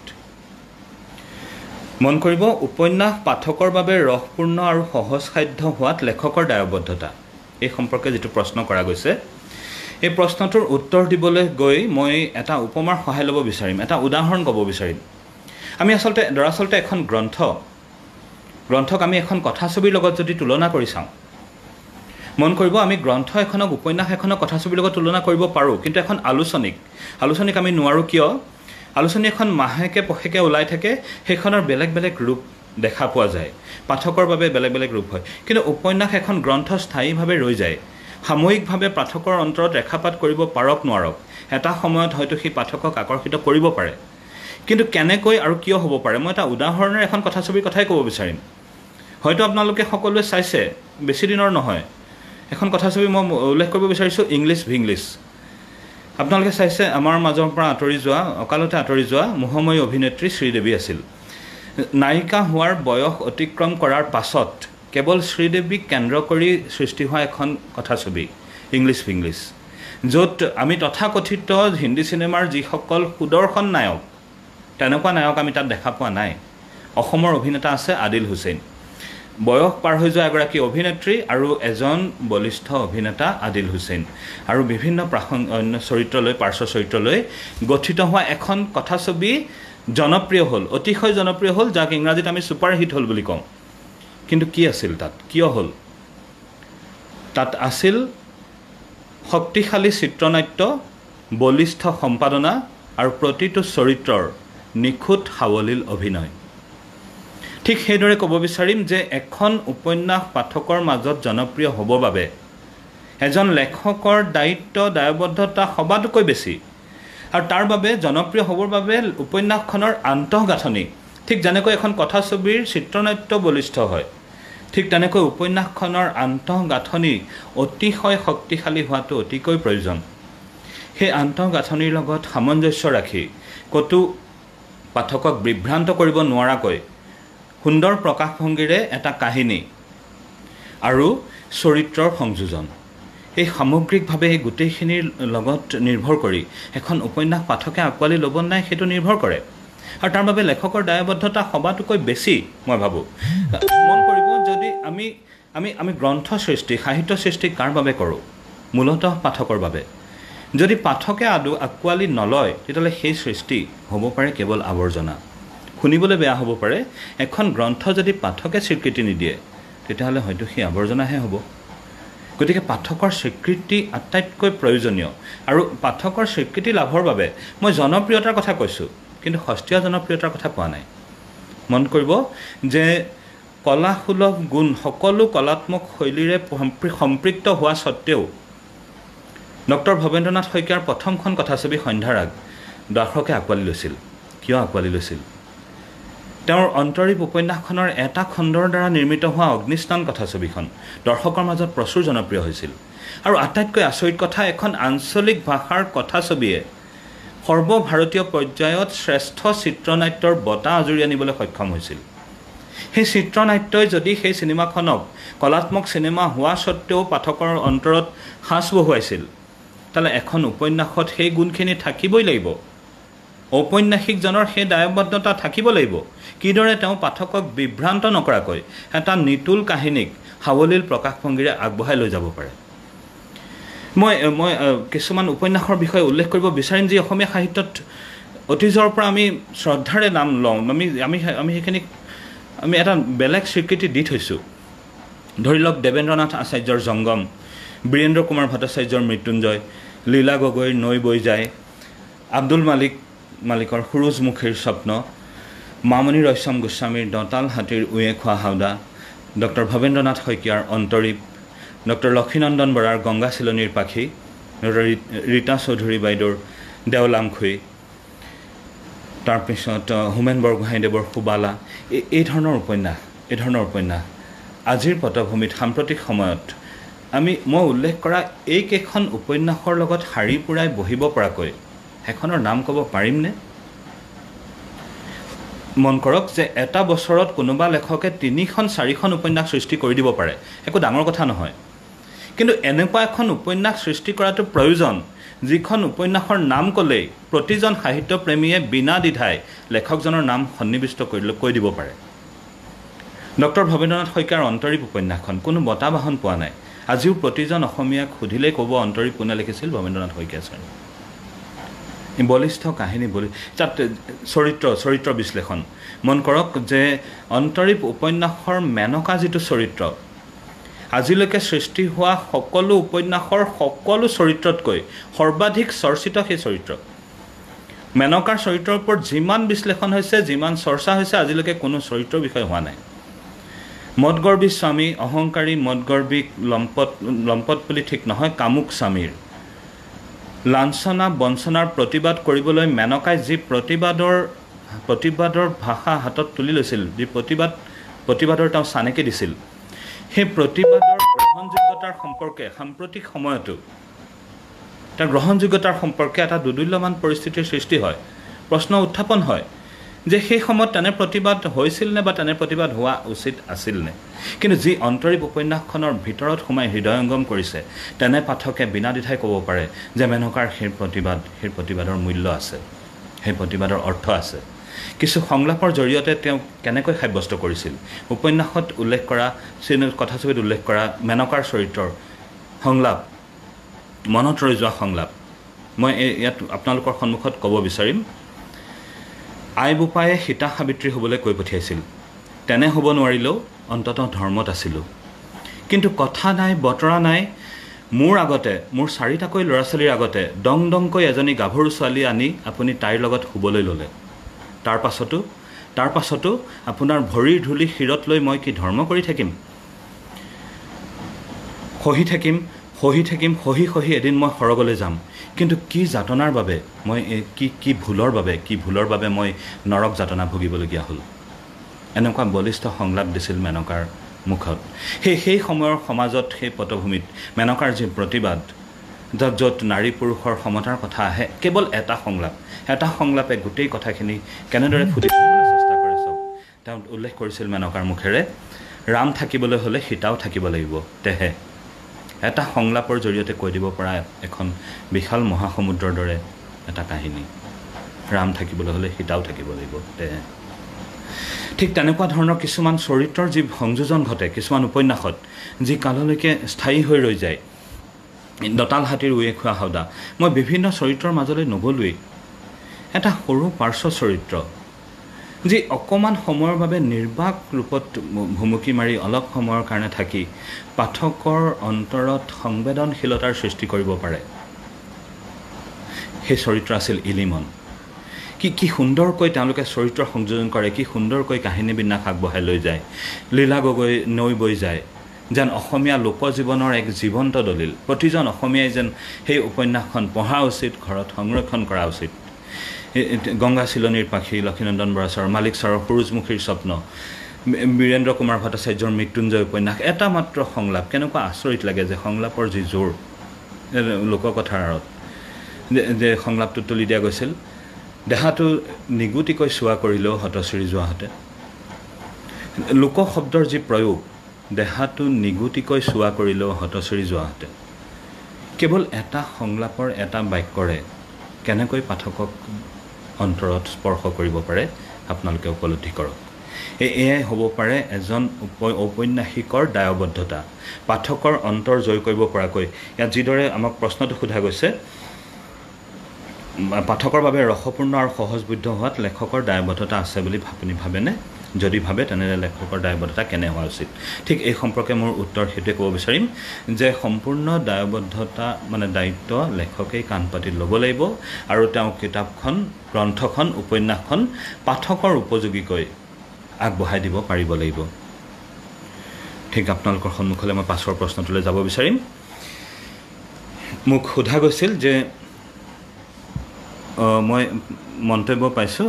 মন কৰিব উপন্যাস পাঠকৰ বাবে ৰসপূৰ্ণ আৰু সহজসাধ্য হোৱাত লেখকৰ দায়বদ্ধতা এই সম্পৰ্কে যেটো প্ৰশ্ন কৰা গৈছে এই প্ৰশ্নটোৰ উত্তৰ দিবলৈ গৈ মই এটা উপমাৰ সহায় ল'ব বিচাৰিম এটা উদাহৰণ ক'ব বিচাৰিম আমি দৰাচলতে এখন গ্ৰন্থক আমি এখন কথাছবিৰ লগত যদি তুলনা কৰি চাওঁ মন কৰিব আমি গ্ৰন্থ এখনক উপন্যাস এখনক কথাছবিৰ লগত তুলনা কৰিব পাৰোঁ কিন্তু এখন আলোচনীক আমি নোৱাৰোঁ কিয় আলোচনী এখন মাহেকে পহেকে ওলাই থাকে সেইখনৰ বেলেগ বেলেগ ৰূপ দেখা পোৱা যায় পাঠকৰ বাবে বেলেগ বেলেগ ৰূপ হয় কিন্তু উপন্যাস এখন গ্ৰন্থ স্থায়ীভাৱে ৰৈ যায় সাময়িকভাৱে পাঠকৰ অন্তৰত ৰেখাপাত কৰিব পাৰক নোৱাৰক এটা সময়ত হয়তো সেই পাঠকক আকৰ্ষিত কৰিব পাৰে কিন্তু কেনেকৈ আৰু কিয় হ'ব পাৰে মই এটা উদাহৰণৰ এখন কথাছবিৰ কথাই ক'ব বিচাৰিম হয়তো আপোনালোকে সকলোৱে চাইছে বেছি দিনৰ নহয় এখন কথাছবি মই উল্লেখ কৰিব বিচাৰিছোঁ ইংলিছ ভিংলিছ আপোনালোকে চাইছে আমাৰ মাজৰ পৰা অকালতে আঁতৰি যোৱা মোহময়ী অভিনেত্ৰী শ্ৰীদেৱী আছিল নায়িকা হোৱাৰ বয়স অতিক্ৰম কৰাৰ পাছত কেৱল শ্ৰীদেৱীক কেন্দ্ৰ কৰি সৃষ্টি হোৱা এখন কথাছবি ইংলিছ ভিংলিছ য'ত আমি তথাকথিত হিন্দী চিনেমাৰ যিসকল সুদৰ্শন নায়ক তেনেকুৱা নায়ক আমি তাত দেখা পোৱা নাই অসমৰ অভিনেতা আছে আদিল হুছেইন বয়স পাৰ হৈ যোৱা এগৰাকী অভিনেত্ৰী আৰু এজন বলিষ্ঠ অভিনেতা আদিল হুছেইন আৰু বিভিন্ন অন্য চৰিত্ৰলৈ পাৰ্শ্ব চৰিত্ৰলৈ গঠিত হোৱা এখন কথাছবি জনপ্ৰিয় হ'ল অতিশয় জনপ্ৰিয় হ'ল যাক ইংৰাজীত আমি ছুপাৰ হিট হ'ল বুলি কওঁ কিন্তু কি আছিল তাত কিয় হ'ল তাত আছিল শক্তিশালী চিত্ৰনাট্য বলিষ্ঠ সম্পাদনা আৰু প্ৰতিটো চৰিত্ৰৰ নিখুঁত সাৱলীল অভিনয় ঠিক সেইদৰে ক'ব বিচাৰিম যে এখন উপন্যাস পাঠকৰ মাজত জনপ্ৰিয় হ'ব বাবে এজন লেখকৰ দায়বদ্ধতা সবাতোকৈ বেছি আৰু তাৰ বাবে জনপ্ৰিয় হ'বৰ বাবে উপন্যাসখনৰ আন্তঃগাঁথনি ঠিক যেনেকৈ এখন কথাছবিৰ চিত্ৰনাট্য বলিষ্ঠ হয় ঠিক তেনেকৈ উপন্যাসখনৰ আন্তঃগাঁথনি অতিশয় শক্তিশালী হোৱাটো অতিকৈ প্ৰয়োজন সেই আন্তঃগাঁথনিৰ লগত সামঞ্জস্য ৰাখি কতো পাঠকক বিভ্ৰান্ত কৰিব নোৱাৰাকৈ সুন্দৰ প্ৰকাশভংগীৰে এটা কাহিনী আৰু চৰিত্ৰৰ সংযোজন এই সামগ্ৰিকভাৱে এই গোটেইখিনিৰ লগত নিৰ্ভৰ কৰি এখন উপন্যাস পাঠকে আকোৱালি ল'ব নাই সেইটো নিৰ্ভৰ কৰে আৰু তাৰ বাবে লেখকৰ দায়বদ্ধতা সবাতোকৈ বেছি মই ভাবোঁ মন কৰিব যদি আমি গ্ৰন্থ সৃষ্টি সাহিত্য সৃষ্টি কাৰ বাবে কৰোঁ মূলতঃ পাঠকৰ বাবে যদি পাঠকে আকোৱালি নলয় তেতিয়াহ'লে সেই সৃষ্টি হ'ব পাৰে কেৱল আৱৰ্জনা শুনিবলৈ বেয়া হ'ব পাৰে এখন গ্ৰন্থ যদি পাঠকে স্বীকৃতি নিদিয়ে তেতিয়াহ'লে হয়তো সেই আৱৰ্জনাহে হ'ব গতিকে পাঠকৰ স্বীকৃতি আটাইতকৈ প্ৰয়োজনীয় আৰু পাঠকৰ স্বীকৃতি লাভৰ বাবে মই জনপ্ৰিয়তাৰ কথা কৈছোঁ কিন্তু সস্তীয়া জনপ্ৰিয়তাৰ কথা কোৱা নাই মন কৰিব যে কলাসুলভ গুণ সকলো কলাত্মক শৈলীৰে সম্পৃক্ত হোৱা সত্ত্বেও ডক্টৰ ভৱেন্দ্ৰনাথ শইকীয়াৰ প্ৰথমখন কথাছবি সন্ধ্যাৰাগ দৰ্শকে আকোৱালি লৈছিল কিয় আকোৱালি লৈছিল তেওঁৰ অন্তৰীপ উপন্যাসখনৰ এটা খণ্ডৰ দ্বাৰা নিৰ্মিত হোৱা অগ্নিস্নান কথাছবিখন দৰ্শকৰ মাজত প্ৰচুৰ জনপ্ৰিয় হৈছিল আৰু আটাইতকৈ আচৰিত কথা এখন আঞ্চলিক ভাষাৰ কথাছবিয়ে সৰ্বভাৰতীয় পৰ্যায়ত শ্ৰেষ্ঠ চিত্ৰনাট্যৰ বঁটা আজুৰি আনিবলৈ সক্ষম হৈছিল সেই চিত্ৰনাট্যই যদি সেই চিনেমাখনক কলাত্মক চিনেমা হোৱা সত্ত্বেও পাঠকৰ অন্তৰত সাঁচ বহুৱাইছিল তাহলে এখন উপন্যাসত সেই গুণখিনি থাকিবই লাগিব ঔপন্যাসিকজনৰ সেই দায়বদ্ধতা থাকিব লাগিব কিদৰে তেওঁ পাঠকক বিভ্ৰান্ত নকৰাকৈ এটা নিতুল কাহিনীক সাৱলীল প্ৰকাশভংগীৰে আগবঢ়াই লৈ যাব পাৰে মই কিছুমান উপন্যাসৰ বিষয়ে উল্লেখ কৰিব বিচাৰিম যি অসমীয়া সাহিত্যত অতীজৰ পৰা আমি শ্ৰদ্ধাৰে নাম লওঁ আমি সেইখিনিক আমি এটা বেলেগ স্বীকৃতি দি থৈছোঁ ধৰি লওক দেৱেন্দ্ৰনাথ আচাৰ্যৰ জংগম বীৰেন্দ্ৰ কুমাৰ ভট্টাচাৰ্যৰ মৃত্যুঞ্জয় লীলা গগৈৰ নৈ বৈ যায় আব্দুল মালিকৰ সুৰুজমুখীৰ স্বপ্ন মামণি ৰয়ছম গোস্বামীৰ দঁতাল হাতীৰ উঁয়ে খোৱা হাওদা ডক্টৰ ভৱেন্দ্ৰনাথ শইকীয়াৰ অন্তৰীপ ডক্টৰ লক্ষীনন্দন বৰাৰ গংগা চিলনীৰ পাখি ৰীতা চৌধুৰী বাইদেউৰ দেওলাংখুই তাৰপিছত হোমেন বৰগোহাঁইদেৱৰ সুবালা এই ধৰণৰ উপন্যাস আজিৰ পটভূমিত সাম্প্ৰতিক সময়ত মই উল্লেখ কৰা এইকেইখন উপন্যাসৰ লগত শাৰী পুৰাই বহিব পৰাকৈ এখনৰ নাম ক'ব পাৰিমনে মন কৰক যে এটা বছৰত কোনোবা লেখকে 3খন 4খন উপন্যাস সৃষ্টি কৰি দিব পাৰে একো ডাঙৰ কথা নহয় কিন্তু এনেকুৱা এখন উপন্যাস সৃষ্টি কৰাটো প্ৰয়োজন যিখন উপন্যাসৰ নাম ক'লেই প্ৰতিজন সাহিত্যপ্ৰেমীয়ে বিনা দ্বিধাই লেখকজনৰ নাম সন্নিৱিষ্ট কৈ দিব পাৰে ডক্টৰ ভৱেন্দ্ৰনাথ শইকীয়াৰ অন্তৰীপ উপন্যাসখন কোনো বঁটা বাহন পোৱা নাই আজিও প্ৰতিজন অসমীয়াক সুধিলেই ক'ব অন্তৰীপ কোনে লিখিছিল ভৱেন্দ্ৰনাথ শইকীয়া ছাৰ বলিষ্ঠ কাহিনী তাত চৰিত্ৰ বিশ্লেষণ মন কৰক যে অন্তৰীপ উপন্যাসৰ মেনকা যিটো চৰিত্ৰ আজিলৈকে সৃষ্টি হোৱা সকলো উপন্যাসৰ সকলো চৰিত্ৰতকৈ সৰ্বাধিক চৰ্চিত সেই চৰিত্ৰ মেনকাৰ চৰিত্ৰৰ ওপৰত যিমান বিশ্লেষণ হৈছে যিমান চৰ্চা হৈছে আজিলৈকে কোনো চৰিত্ৰৰ বিষয়ে হোৱা নাই মদগৰ্বী স্বামী অহংকাৰী মদগৰ্বী লম্পট বুলি ঠিক নহয় কামুক স্বামীৰ লাঞ্ছনা বঞ্চনাৰ প্ৰতিবাদ কৰিবলৈ মেনকাই যি প্ৰতিবাদৰ ভাষা হাতত তুলি লৈছিল যি প্ৰতিবাদৰ তেওঁ চানেকি দিছিল সেই প্ৰতিবাদৰ গ্ৰহণযোগ্যতাৰ সম্পৰ্কে সাম্প্ৰতিক সময়তো তাৰ গ্ৰহণযোগ্যতাৰ সম্পৰ্কে এটা দুদুল্যমান পৰিস্থিতিৰ সৃষ্টি হয় প্ৰশ্ন উত্থাপন হয় যে সেই সময়ত তেনে প্ৰতিবাদ হৈছিল নে বা তেনে প্ৰতিবাদ হোৱা উচিত আছিল নে কিন্তু যি অন্তৰীপ উপন্যাসখনৰ ভিতৰত সোমাই হৃদয়ংগম কৰিছে তেনে পাঠকে বিনা দ্বিধাই ক'ব পাৰে যে মেনকাৰ সেই প্ৰতিবাদৰ মূল্য আছে সেই প্ৰতিবাদৰ অৰ্থ আছে কিছু সংলাপৰ জৰিয়তে তেওঁ কেনেকৈ সাব্যস্ত কৰিছিল উপন্যাসত উল্লেখ কৰা কথাছবিত উল্লেখ কৰা মেনকাৰ চৰিত্ৰৰ সংলাপ মনত ৰৈ যোৱা সংলাপ মই ইয়াত আপোনালোকৰ সন্মুখত ক'ব বিচাৰিম আই বোপায়ে সীতা সাবিত্ৰী হ'বলৈ কৈ পঠিয়াইছিল তেনে হ'ব নোৱাৰিলেও অন্ততঃ ধৰ্মত আছিলোঁ কিন্তু কথা নাই বতৰা নাই মোৰ আগতে মোৰ 4টাকৈ ল'ৰা ছোৱালীৰ আগতে ডংকৈ এজনী গাভৰু ছোৱালী আনি আপুনি তাইৰ লগত শুবলৈ ল'লে তাৰ পাছতো আপোনাৰ ভৰিৰ ধূলি শিৰত লৈ মই কি ধৰ্ম কৰি থাকিম সহি এদিন মই সৰগলৈ যাম কিন্তু কি যাতনাৰ বাবে মই কি ভুলৰ বাবে মই নৰক যাতনা ভুগিবলগীয়া হ'ল এনেকুৱা বলিষ্ঠ সংলাপ দিছিল মেনকাৰ মুখত সেই সময়ৰ সমাজত সেই পটভূমিত মেনকাৰ যি প্ৰতিবাদ য'ত নাৰী পুৰুষৰ সমতাৰ কথা আহে কেৱল এটা সংলাপে গোটেই কথাখিনি কেনেদৰে ফুটি তুলিবলৈ চেষ্টা কৰে চাওক তেওঁ উল্লেখ কৰিছিল মেনকাৰ মুখেৰে ৰাম থাকিবলৈ হ'লে সীতাও থাকিব লাগিব তেহে এটা সংলাপৰ জৰিয়তে কৈ দিব পৰা এখন বিশাল মহাসমুদ্ৰৰ দৰে এটা কাহিনী ৰাম থাকিবলৈ হ'লে সীতাও থাকিব লাগিব তেহে ঠিক তেনেকুৱা ধৰণৰ কিছুমান চৰিত্ৰৰ যি সংযোজন ঘটে কিছুমান উপন্যাসত যি কাললৈকে স্থায়ী হৈ ৰৈ যায় দঁতাল হাতীৰ উঁয়ে খোৱা হাওদা মই বিভিন্ন চৰিত্ৰৰ মাজলৈ নগ'লোৱেই এটা সৰু পাৰ্শ্ব চৰিত্ৰ যি অকণমান সময়ৰ বাবে নিৰ্বাক ৰূপত ভুমুকি মাৰি অলপ সময়ৰ কাৰণে থাকি পাঠকৰ অন্তৰত সংবেদনশীলতাৰ সৃষ্টি কৰিব পাৰে সেই চৰিত্ৰ আছিল ইলিমন কি সুন্দৰকৈ তেওঁলোকে চৰিত্ৰ সংযোজন কৰে কি সুন্দৰকৈ কাহিনী বিন্যাস আগবঢ়াই লৈ যায় লীলা গগৈ নৈ বৈ যায় যেন অসমীয়া লোকজীৱনৰ এক জীৱন্ত দলিল প্ৰতিজন অসমীয়াই যেন সেই উপন্যাসখন পঢ়া উচিত ঘৰত সংৰক্ষণ কৰা উচিত গংগা চিলনীৰ পাখি লক্ষীনন্দন বৰা ছাৰৰ মালিক ছাৰৰ সুৰুজমুখীৰ স্বপ্ন বীৰেন্দ্ৰ কুমাৰ ভট্টাচাৰ্যৰ মৃত্যুঞ্জয় উপন্যাস এটা মাত্ৰ সংলাপ কেনেকুৱা আচৰিত লাগে যে সংলাপৰ যি জোৰ লোককথাৰ আঁৰত যে সংলাপটো তুলি দিয়া গৈছিল দেহাটো নিগুটিকৈ চোৱা কৰিলেও হতচিৰি যোৱাহঁতে লোক শব্দৰ যি প্ৰয়োগ দেহাটো নিগুটিকৈ চোৱা কৰিলেও হতচিৰি যোৱাহঁতে কেৱল এটা সংলাপৰ এটা বাক্যৰে কেনেকৈ পাঠকক অন্তৰত স্পৰ্শ কৰিব পাৰে আপোনালোকে উপলব্ধি কৰক এয়াই হ'ব পাৰে এজন ঔপন্যাসিকৰ দায়বদ্ধতা পাঠকৰ অন্তৰ জয় কৰিব পৰাকৈ ইয়াত যিদৰে আমাক প্ৰশ্নটো সোধা গৈছে পাঠকৰ বাবে ৰসপূৰ্ণ আৰু সহজবোধ্য হোৱাত লেখকৰ দায়বদ্ধতা আছে বুলি আপুনি ভাবেনে যদি ভাবে তেনেহ'লে লেখকৰ দায়বদ্ধতা কেনে হোৱা উচিত ঠিক এই সম্পৰ্কে মোৰ উত্তৰ সেইটোৱে ক'ব বিচাৰিম যে সম্পূৰ্ণ দায়বদ্ধতা মানে দায়িত্ব লেখকেই কাণ পাতি ল'ব লাগিব আৰু তেওঁ কিতাপখন গ্ৰন্থখন উপন্যাসখন পাঠকৰ উপযোগীকৈ আগবঢ়াই দিব পাৰিব লাগিব ঠিক আপোনালোকৰ সন্মুখলৈ মই পাছৰ প্ৰশ্নটোলৈ যাব বিচাৰিম মোক সোধা গৈছিল যে মই মন্তব্য পাইছোঁ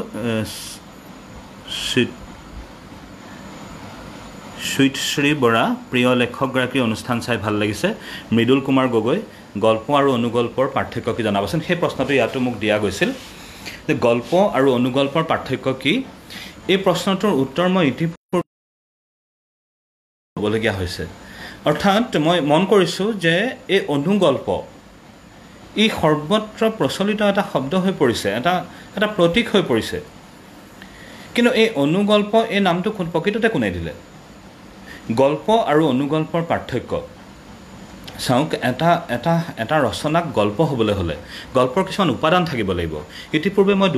সুইটশ্ৰী বৰা প্ৰিয় লেখকগৰাকীৰ অনুষ্ঠান চাই ভাল লাগিছে মৃদুল কুমাৰ গগৈ গল্প আৰু অনুগল্পৰ পাৰ্থক্য কি জনাবচোন সেই প্ৰশ্নটো ইয়াতো মোক দিয়া গৈছিল যে গল্প আৰু অনুগল্পৰ পাৰ্থক্য কি এই প্ৰশ্নটোৰ উত্তৰ মই ইতিপূৰ্বে হ'বলগীয়া হৈছে অৰ্থাৎ মই মন কৰিছোঁ যে এই অনুগল্প ই সৰ্বত্ৰ প্ৰচলিত এটা শব্দ হৈ পৰিছে এটা প্ৰতীক হৈ পৰিছে কিন্তু এই অনুগল্প এই নামটো প্ৰকৃততে কোনে দিলে গল্প আৰু অনুগল্পৰ পাৰ্থক্য চাওক এটা ৰচনাক গল্প হ'বলৈ হ'লে গল্পৰ কিছুমান উপাদান থাকিব লাগিব ইতিপূৰ্বে মই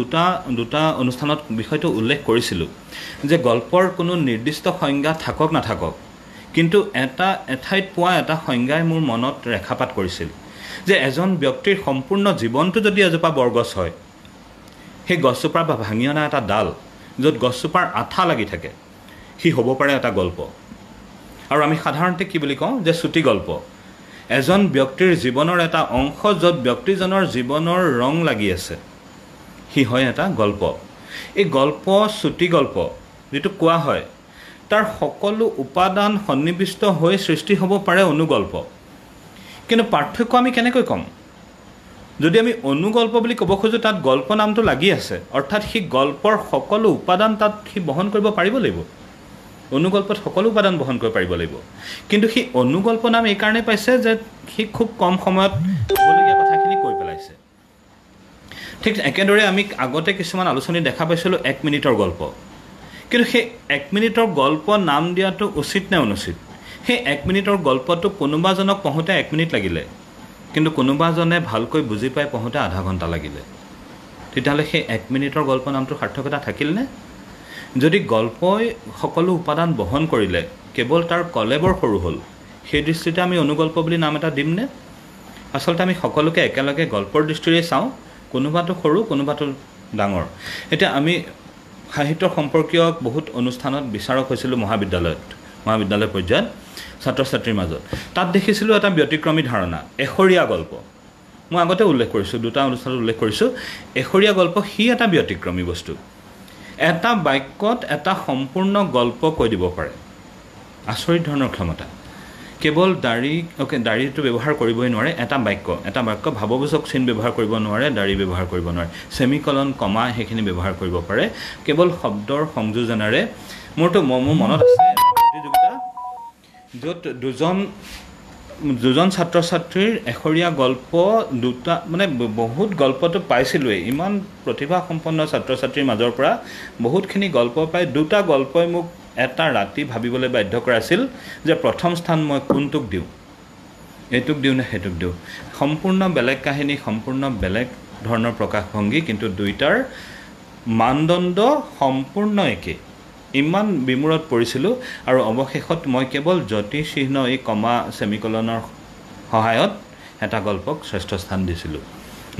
দুটা অনুষ্ঠানত বিষয়টো উল্লেখ কৰিছিলোঁ যে গল্পৰ কোনো নিৰ্দিষ্ট সংজ্ঞা থাকক নাথাকক কিন্তু এঠাইত পোৱা এটা সংজ্ঞাই মোৰ মনত ৰেখাপাত কৰিছিল যে এজন ব্যক্তিৰ সম্পূৰ্ণ জীৱনটো যদি এজোপা বৰগছ হয় সেই গছজোপাৰ বা ভাঙি অনা এটা ডাল য'ত গছজোপাৰ আঠা লাগি থাকে সি হ'ব পাৰে এটা গল্প আৰু আমি সাধাৰণতে কি বুলি কওঁ যে চুটি গল্প এজন ব্যক্তিৰ জীৱনৰ এটা অংশ য'ত ব্যক্তিজনৰ জীৱনৰ ৰং লাগি আছে সি হয় এটা গল্প এই গল্প চুটি গল্প যিটো কোৱা হয় তাৰ সকলো উপাদান সন্নিৱিষ্ট হৈ সৃষ্টি হ'ব পাৰে অনুগল্প কিন্তু পাৰ্থক্য আমি কেনেকৈ ক'ম যদি আমি অনুগল্প বুলি ক'ব খোজোঁ তাত গল্প নামটো লাগি আছে অৰ্থাৎ সি গল্পৰ সকলো উপাদান তাত সি বহন কৰিব পাৰিব লাগিব অনুগল্পত সকলো উপাদান বহন কৰিব পাৰিব লাগিব কিন্তু সি অনুগল্প নাম এইকাৰণে পাইছে যে সি খুব কম সময়ত হ'বলগীয়া কথাখিনি কৈ পেলাইছে ঠিক একেদৰে আমি আগতে কিছুমান আলোচনী দেখা পাইছিলোঁ 1 মিনিটৰ গল্প কিন্তু সেই 1 মিনিটৰ গল্প নাম দিয়াটো উচিত নে অনুচিত সেই 1 মিনিটৰ গল্পটো কোনোবাজনক পঢ়োঁতে 1 মিনিট লাগিলে কিন্তু কোনোবাজনে ভালকৈ বুজি পাই পঢ়োঁতে আধা ঘণ্টা লাগিলে তেতিয়াহ'লে সেই 1 মিনিটৰ গল্প নামটো সাৰ্থকতা থাকিলনে যদি গল্পই সকলো উপাদান বহন কৰিলে কেৱল তাৰ কলেবৰ সৰু হ'ল সেই দৃষ্টিতে আমি অনুগল্প বুলি নাম এটা দিমনে আচলতে আমি সকলোকে একেলগে গল্পৰ দৃষ্টিৰে চাওঁ কোনোবাটো সৰু কোনোবাটো ডাঙৰ এতিয়া আমি সাহিত্য সম্পৰ্কীয় বহুত অনুষ্ঠানত বিচাৰক হৈছিলোঁ মহাবিদ্যালয় পৰ্যায়ত ছাত্ৰ ছাত্ৰীৰ মাজত তাত দেখিছিলোঁ এটা ব্যতিক্ৰমী ধাৰণা এশৰীয়া গল্প মই আগতে উল্লেখ কৰিছোঁ দুটা অনুষ্ঠানত উল্লেখ কৰিছোঁ এশৰীয়া গল্প সি এটা ব্যতিক্ৰমী বস্তু এটা বাক্যত এটা সম্পূৰ্ণ গল্প কৈ দিব পাৰে আচৰিত ধৰণৰ ক্ষমতা কেৱল দাড়িটো ব্যৱহাৰ কৰিবই নোৱাৰে এটা বাক্য ভাৱবোধক চিন ব্যৱহাৰ কৰিব নোৱাৰে দাড়ি ব্যৱহাৰ কৰিব নোৱাৰে ছেমিকলন কমা সেইখিনি ব্যৱহাৰ কৰিব পাৰে কেৱল শব্দৰ সংযোজনেৰে মোৰ মনত আছে এটা প্ৰতিযোগিতা য'ত দুজন ছাত্ৰ ছাত্ৰীৰ এশৰীয়া গল্প দুটা মানে বহুত গল্পটো পাইছিলোঁৱেই ইমান প্ৰতিভাসম্পন্ন ছাত্ৰ ছাত্ৰীৰ মাজৰ পৰা বহুতখিনি গল্প পাই দুটা গল্পই মোক এটা ৰাতি ভাবিবলৈ বাধ্য কৰাইছিল যে প্ৰথম স্থান মই কোনটোক দিওঁ এইটোক দিওঁ নে সেইটোক দিওঁ সম্পূৰ্ণ বেলেগ কাহিনী সম্পূৰ্ণ বেলেগ ধৰণৰ প্ৰকাশভংগী কিন্তু দুইটাৰ মানদণ্ড সম্পূৰ্ণ একে ইমান বিমূৰত পৰিছিলোঁ আৰু অৱশেষত মই কেৱল জ্যোতি চিহ্ন এই কমা ছেমিকলনৰ সহায়ত এটা গল্পক শ্ৰেষ্ঠ স্থান দিছিলোঁ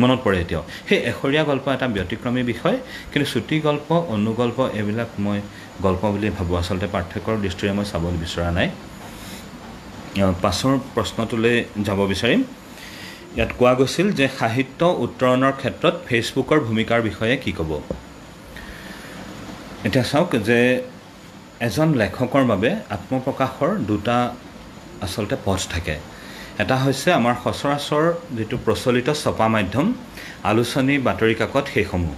মনত পৰে এতিয়াও সেই এশৰীয়া গল্প এটা ব্যতিক্ৰমী বিষয় কিন্তু চুটি গল্প অনুগল্প এইবিলাক মই গল্প বুলি ভাবোঁ আচলতে পাৰ্থক্যৰ দৃষ্টিৰে মই চাবলৈ বিচৰা নাই পাছৰ প্ৰশ্নটোলৈ যাব বিচাৰিম ইয়াত কোৱা গৈছিল যে সাহিত্য উত্তৰণৰ ক্ষেত্ৰত ফেচবুকৰ ভূমিকাৰ বিষয়ে কি ক'ব এতিয়া চাওক যে এজন লেখকৰ বাবে আত্মপ্ৰকাশৰ দুটা আচলতে পথ থাকে এটা হৈছে আমাৰ সচৰাচৰ যিটো প্ৰচলিত ছপা মাধ্যম আলোচনী বাতৰি কাকত সেইসমূহ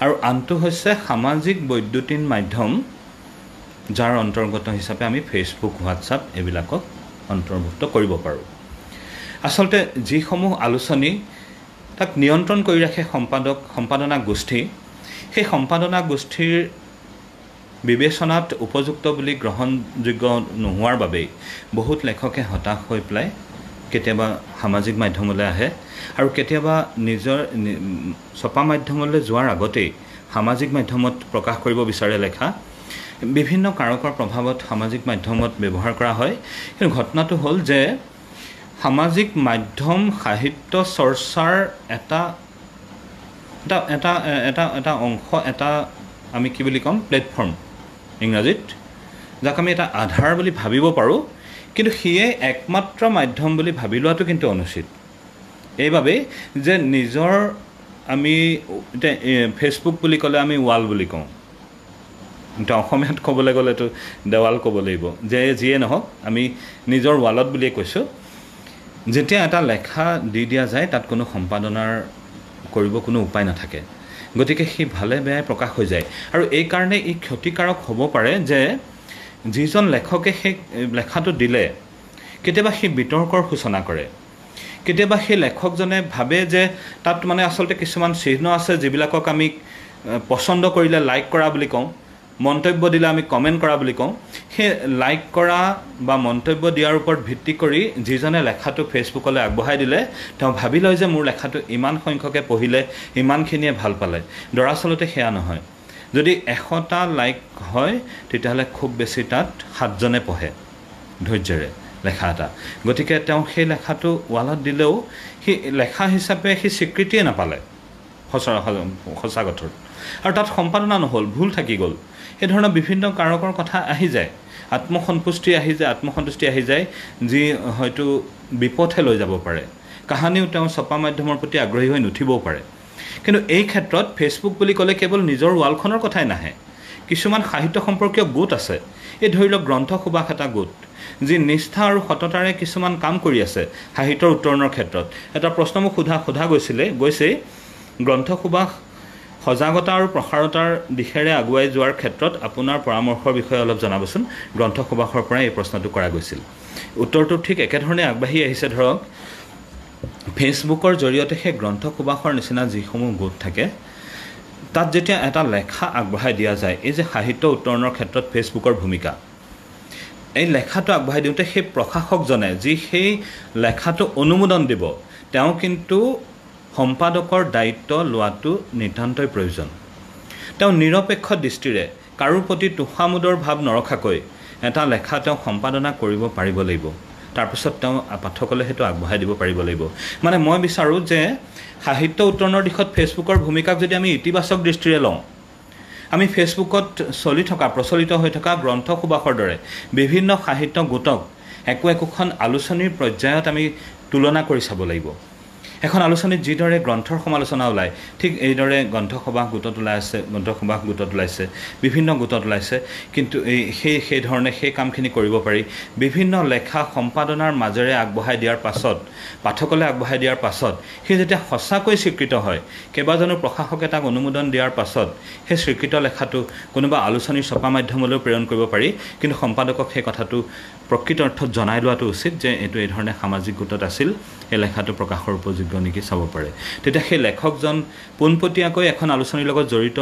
আৰু আনটো হৈছে সামাজিক বৈদ্যুতিন মাধ্যম যাৰ অন্তৰ্গত হিচাপে আমি ফেচবুক হোৱাটছআপ এইবিলাকক অন্তৰ্ভুক্ত কৰিব পাৰোঁ আচলতে যিসমূহ আলোচনী তাক নিয়ন্ত্ৰণ কৰি ৰাখে সম্পাদনা গোষ্ঠী সেই সম্পাদনা গোষ্ঠীৰ বিবেচনাত উপযুক্ত বুলি গ্ৰহণযোগ্য নোহোৱাৰ বাবেই বহুত লেখকে হতাশ হৈ পেলাই কেতিয়াবা সামাজিক মাধ্যমলৈ আহে আৰু কেতিয়াবা নিজৰ ছপা মাধ্যমলৈ যোৱাৰ আগতেই সামাজিক মাধ্যমত প্ৰকাশ কৰিব বিচাৰে লেখা বিভিন্ন কাৰকৰ প্ৰভাৱত সামাজিক মাধ্যমত ব্যৱহাৰ কৰা হয় কিন্তু ঘটনাটো হ'ল যে সামাজিক মাধ্যম সাহিত্য চৰ্চাৰ এটা এটা এটা এটা অংশ এটা আমি কি বুলি ক'ম প্লেটফৰ্ম ইংৰাজীত যাক আমি এটা আধাৰ বুলি ভাবিব পাৰোঁ কিন্তু সিয়ে একমাত্ৰ মাধ্যম বুলি ভাবি লোৱাটো কিন্তু অনুচিত এইবাবে যে নিজৰ আমি ফেচবুক বুলি ক'লে আমি ৱাল বুলি কওঁ এটা অসমীয়াত ক'বলৈ গ'লেতো দেৱাল ক'ব লাগিব যে যিয়ে নহওক আমি নিজৰ ৱালত বুলিয়ে কৈছোঁ যেতিয়া এটা লেখা দি দিয়া যায় তাত কোনো সম্পাদনাৰ কৰিব কোনো উপায় নাথাকে গতিকে সি ভালে বেয়াই প্ৰকাশ হৈ যায় আৰু এই কাৰণে ই ক্ষতিকাৰক হ'ব পাৰে যে যিজন লেখকে সেই লেখাটো দিলে কেতিয়াবা সি বিতৰ্কৰ সূচনা কৰে কেতিয়াবা সেই লেখকজনে ভাবে যে তাত মানে আচলতে কিছুমান চিহ্ন আছে যিবিলাকক আমি পছন্দ কৰিলে লাইক কৰা বুলি কওঁ মন্তব্য দিলে আমি কমেণ্ট কৰা বুলি কওঁ সেই লাইক কৰা বা মন্তব্য দিয়াৰ ওপৰত ভিত্তি কৰি যিজনে লেখাটো ফেচবুকলৈ আগবঢ়াই দিলে তেওঁ ভাবি লয় যে মোৰ লেখাটো ইমান সংখ্যকে পঢ়িলে ইমানখিনিয়ে ভাল পালে দৰাচলতে সেয়া নহয় যদি 100টা লাইক হয় তেতিয়াহ'লে খুব বেছি তাত 7জনে পঢ়ে ধৈৰ্যৰে লেখা এটা গতিকে তেওঁ সেই লেখাটো ৱালত দিলেও সি লেখা হিচাপে সি স্বীকৃতিয়ে নাপালে সঁচা কথাৰ আৰু তাত সম্পাদনা নহ'ল ভুল থাকি গ'ল এই ধৰণৰ বিভিন্ন কাৰকৰ কথা আহি যায় আত্মসন্তুষ্টি আহি যায় যি হয়তো বিপথে লৈ যাব পাৰে কাহানিও তেওঁ ছপা মাধ্যমৰ প্ৰতি আগ্ৰহী হৈ নুঠিবও পাৰে কিন্তু এই ক্ষেত্ৰত ফেচবুক বুলি ক'লে কেৱল নিজৰ ৱালখনৰ কথাই নাহে কিছুমান সাহিত্য সম্পৰ্কীয় গোট আছে এই ধৰি লওক গ্ৰন্থ সুবাস এটা গোট যি নিষ্ঠা আৰু সততাৰে কিছুমান কাম কৰি আছে সাহিত্যৰ উত্তৰণৰ ক্ষেত্ৰত এটা প্ৰশ্ন মোক সোধা গৈছে গ্ৰন্থ সুবাস সজাগতা আৰু প্ৰসাৰতাৰ দিশেৰে আগুৱাই যোৱাৰ ক্ষেত্ৰত আপোনাৰ পৰামৰ্শৰ বিষয়ে অলপ জনাবচোন গ্ৰন্থ সুবাসৰ পৰা এই প্ৰশ্নটো কৰা গৈছিল উত্তৰটো ঠিক একেধৰণে আগবাঢ়ি আহিছে ধৰক ফেচবুকৰ জৰিয়তে সেই গ্ৰন্থ সুবাসৰ নিচিনা যিসমূহ গোট থাকে তাত যেতিয়া এটা লেখা আগবঢ়াই দিয়া যায় এই যে সাহিত্য উত্তৰণৰ ক্ষেত্ৰত ফেচবুকৰ ভূমিকা এই লেখাটো আগবঢ়াই দিওঁতে সেই প্ৰকাশকজনে যি সেই লেখাটো অনুমোদন দিব তেওঁ কিন্তু সম্পাদকৰ দায়িত্ব লোৱাটো নিতান্তই প্ৰয়োজন তেওঁ নিৰপেক্ষ দৃষ্টিৰে কাৰো প্ৰতি তোষামোদৰ ভাৱ নৰখাকৈ এটা লেখা তেওঁ সম্পাদনা কৰিব পাৰিব লাগিব তাৰপিছত তেওঁ পাঠকলৈ সেইটো আগবঢ়াই দিব পাৰিব লাগিব মানে মই বিচাৰোঁ যে সাহিত্য উত্তৰণৰ দিশত ফেচবুকৰ ভূমিকাক যদি আমি ইতিবাচক দৃষ্টিৰে লওঁ আমি ফেচবুকত প্ৰচলিত হৈ থকা গ্ৰন্থ সুবাসৰ দৰে বিভিন্ন সাহিত্য গোটক একোখন আলোচনীৰ পৰ্যায়ত আমি তুলনা কৰি চাব লাগিব এখন আলোচনীত যিদৰে গ্ৰন্থৰ সমালোচনা ওলায় ঠিক এইদৰে গ্ৰন্থ সুবাস গোটত ওলাইছে বিভিন্ন গোটত ওলাইছে কিন্তু সেই ধৰণে সেই কামখিনি কৰিব পাৰি বিভিন্ন লেখা সম্পাদনাৰ মাজেৰে আগবঢ়াই দিয়াৰ পাছত পাঠকলৈ আগবঢ়াই দিয়াৰ পাছত সেই যেতিয়া সঁচাকৈ স্বীকৃত হয় কেইবাজনো প্ৰকাশকে তাক অনুমোদন দিয়াৰ পাছত সেই স্বীকৃত লেখাটো কোনোবা আলোচনীৰ ছপা মাধ্যমলৈ প্ৰেৰণ কৰিব পাৰি কিন্তু সম্পাদকক সেই কথাটো প্ৰকৃত অৰ্থত জনাই লোৱাটো উচিত যে এইটো এই ধৰণে সামাজিক গোটত আছিল এই লেখাটো প্ৰকাশৰ উপযোগ্য নেকি চাব পাৰে তেতিয়া সেই লেখকজন পোনপটীয়াকৈ এখন আলোচনীৰ লগত জড়িত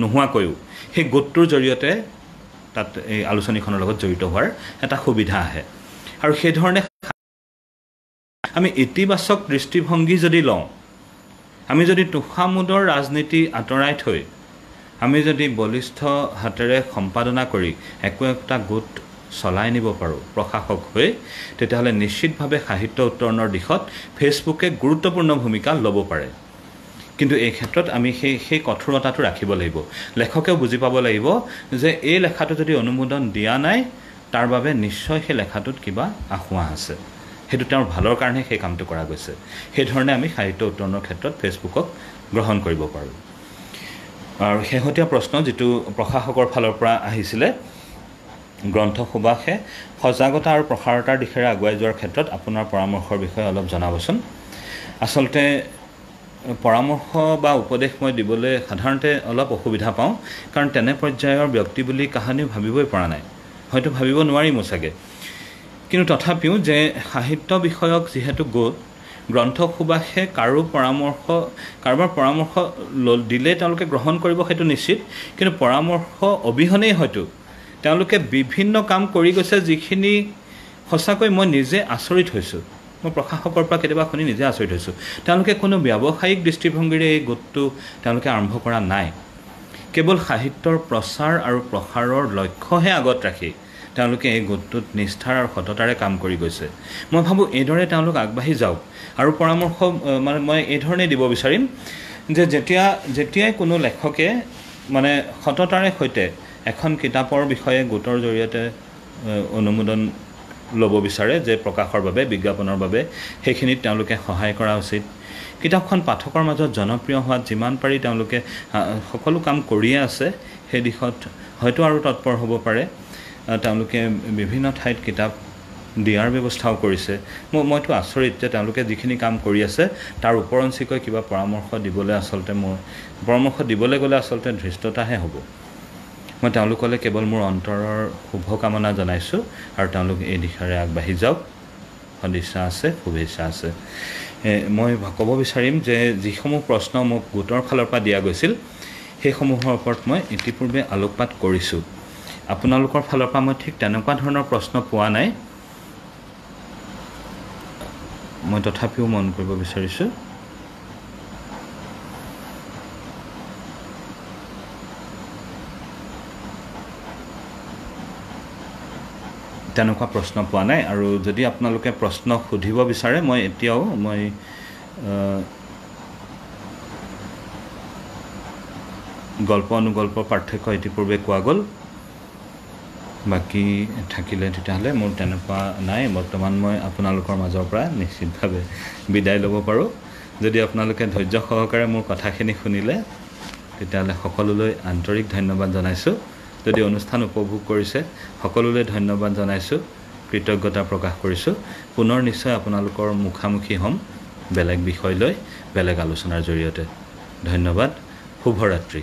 নোহোৱাকৈও সেই গোটটোৰ জৰিয়তে তাত এই আলোচনীখনৰ লগত জড়িত হোৱাৰ এটা সুবিধা আহে আৰু সেই ধৰণে আমি ইতিবাচক দৃষ্টিভংগী যদি লওঁ আমি যদি তোষামোদৰ ৰাজনীতি আঁতৰাই থৈ আমি যদি বলিষ্ঠ হাতেৰে সম্পাদনা কৰি একোটা গোট চলাই নিব পাৰোঁ প্ৰশাসক হৈ তেতিয়াহ'লে নিশ্চিতভাৱে সাহিত্য উত্তৰণৰ দিশত ফেচবুকে গুৰুত্বপূৰ্ণ ভূমিকা ল'ব পাৰে কিন্তু এই ক্ষেত্ৰত আমি সেই কঠোৰতাটো ৰাখিব লাগিব লেখকেও বুজি পাব লাগিব যে এই লেখাটো যদি অনুমোদন দিয়া নাই তাৰ বাবে নিশ্চয় সেই লেখাটোত কিবা আসোঁৱাহ আছে সেইটো তেওঁৰ ভালৰ কাৰণে সেই কামটো কৰা গৈছে সেইধৰণে আমি সাহিত্য উত্তৰণৰ ক্ষেত্ৰত ফেচবুকক গ্ৰহণ কৰিব পাৰোঁ আৰু শেহতীয়া প্ৰশ্ন যিটো প্ৰশাসকৰ ফালৰ পৰা আহিছিলে গ্ৰন্থ সুবাসে সজাগতা আৰু প্ৰসাৰতাৰ দিশেৰে আগুৱাই যোৱাৰ ক্ষেত্ৰত আপোনাৰ পৰামৰ্শৰ বিষয়ে অলপ জনাবচোন আচলতে পৰামৰ্শ বা উপদেশ মই দিবলৈ সাধাৰণতে অলপ অসুবিধা পাওঁ কাৰণ তেনে পৰ্যায়ৰ ব্যক্তি বুলি কাহানিও ভাবিবই পৰা নাই হয়তো ভাবিব নোৱাৰিমো চাগে কিন্তু তথাপিও যে সাহিত্য বিষয়ক যিহেতু গোট গ্ৰন্থ সুবাসে কাৰোবাৰ পৰামৰ্শ দিলে তেওঁলোকে গ্ৰহণ কৰিব সেইটো নিশ্চিত, কিন্তু পৰামৰ্শ অবিহনেই হয়তো তেওঁলোকে বিভিন্ন কাম কৰি গৈছে যিখিনি সঁচাকৈ মই নিজে আচৰিত হৈছোঁ। মই প্ৰশাসকৰ পৰা কেতিয়াবা শুনি নিজে আচৰিত হৈছোঁ। তেওঁলোকে কোনো ব্যৱসায়িক দৃষ্টিভংগীৰে এই গোটটো তেওঁলোকে আৰম্ভ কৰা নাই। কেৱল সাহিত্যৰ প্ৰচাৰ আৰু প্ৰসাৰৰ লক্ষ্যহে আগত ৰাখি তেওঁলোকে এই গোটটোত নিষ্ঠাৰ আৰু সততাৰে কাম কৰি গৈছে। মই ভাবোঁ এইদৰে তেওঁলোক আগবাঢ়ি যাওক। আৰু পৰামৰ্শ মানে মই এইধৰণেই দিব বিচাৰিম যে যেতিয়াই কোনো লেখকে মানে সততাৰে সৈতে এখন কিতাপৰ বিষয়ে গোটৰ জৰিয়তে অনুমোদন ল'ব বিচাৰে যে প্ৰকাশৰ বাবে, বিজ্ঞাপনৰ বাবে, সেইখিনিত তেওঁলোকে সহায় কৰা উচিত। কিতাপখন পাঠকৰ মাজত জনপ্ৰিয় হোৱাত যিমান পাৰি তেওঁলোকে সকলো কাম কৰিয়ে আছে। সেই দিশত হয়তো আৰু তৎপৰ হ'ব পাৰে। তেওঁলোকে বিভিন্ন ঠাইত কিতাপ দিয়াৰ ব্যৱস্থাও কৰিছে। মইতো আচৰিত যে তেওঁলোকে যিখিনি কাম কৰি আছে তাৰ ওপৰঞ্চিকৈ কিবা পৰামৰ্শ দিবলৈ গ'লে আচলতে ধৃষ্টতাহে হ'ব। মই তেওঁলোকলৈ কেৱল মোৰ অন্তৰৰ শুভকামনা জনাইছোঁ আৰু তেওঁলোক এই দিশাৰে আগবাঢ়ি যাওক। সদিচ্ছা আছে, শুভেচ্ছা আছে। মই ক'ব বিচাৰিম যে যিসমূহ প্ৰশ্ন মোক গোটৰ ফালৰ পৰা দিয়া গৈছিল সেইসমূহৰ ওপৰত মই ইতিপূৰ্বে আলোকপাত কৰিছোঁ। আপোনালোকৰ ফালৰ পৰা মই ঠিক তেনেকুৱা ধৰণৰ প্ৰশ্ন পোৱা নাই। মই তথাপিও মন কৰিব বিচাৰিছোঁ তেনেকুৱা প্ৰশ্ন পোৱা নাই। আৰু যদি আপোনালোকে প্ৰশ্ন সুধিব বিচাৰে মই এতিয়াও গল্প অনুগল্পৰ পাৰ্থক্য ইতিপূৰ্বে কোৱা গ'ল। বাকী থাকিলে তেতিয়াহ'লে মোৰ তেনেকুৱা নাই। বৰ্তমান মই আপোনালোকৰ মাজৰ পৰা নিশ্চিতভাৱে বিদায় ল'ব পাৰোঁ। যদি আপোনালোকে ধৈৰ্য সহকাৰে মোৰ কথাখিনি শুনিলে তেতিয়াহ'লে সকলোলৈ আন্তৰিক ধন্যবাদ জনাইছোঁ। যদি অনুষ্ঠান উপভোগ কৰিছে সকলোলৈ ধন্যবাদ জনাইছোঁ, কৃতজ্ঞতা প্ৰকাশ কৰিছোঁ। পুনৰ নিশ্চয় আপোনালোকৰ মুখামুখি হ'ম বেলেগ বিষয় লৈ, বেলেগ আলোচনাৰ জৰিয়তে। ধন্যবাদ। শুভৰাত্ৰি।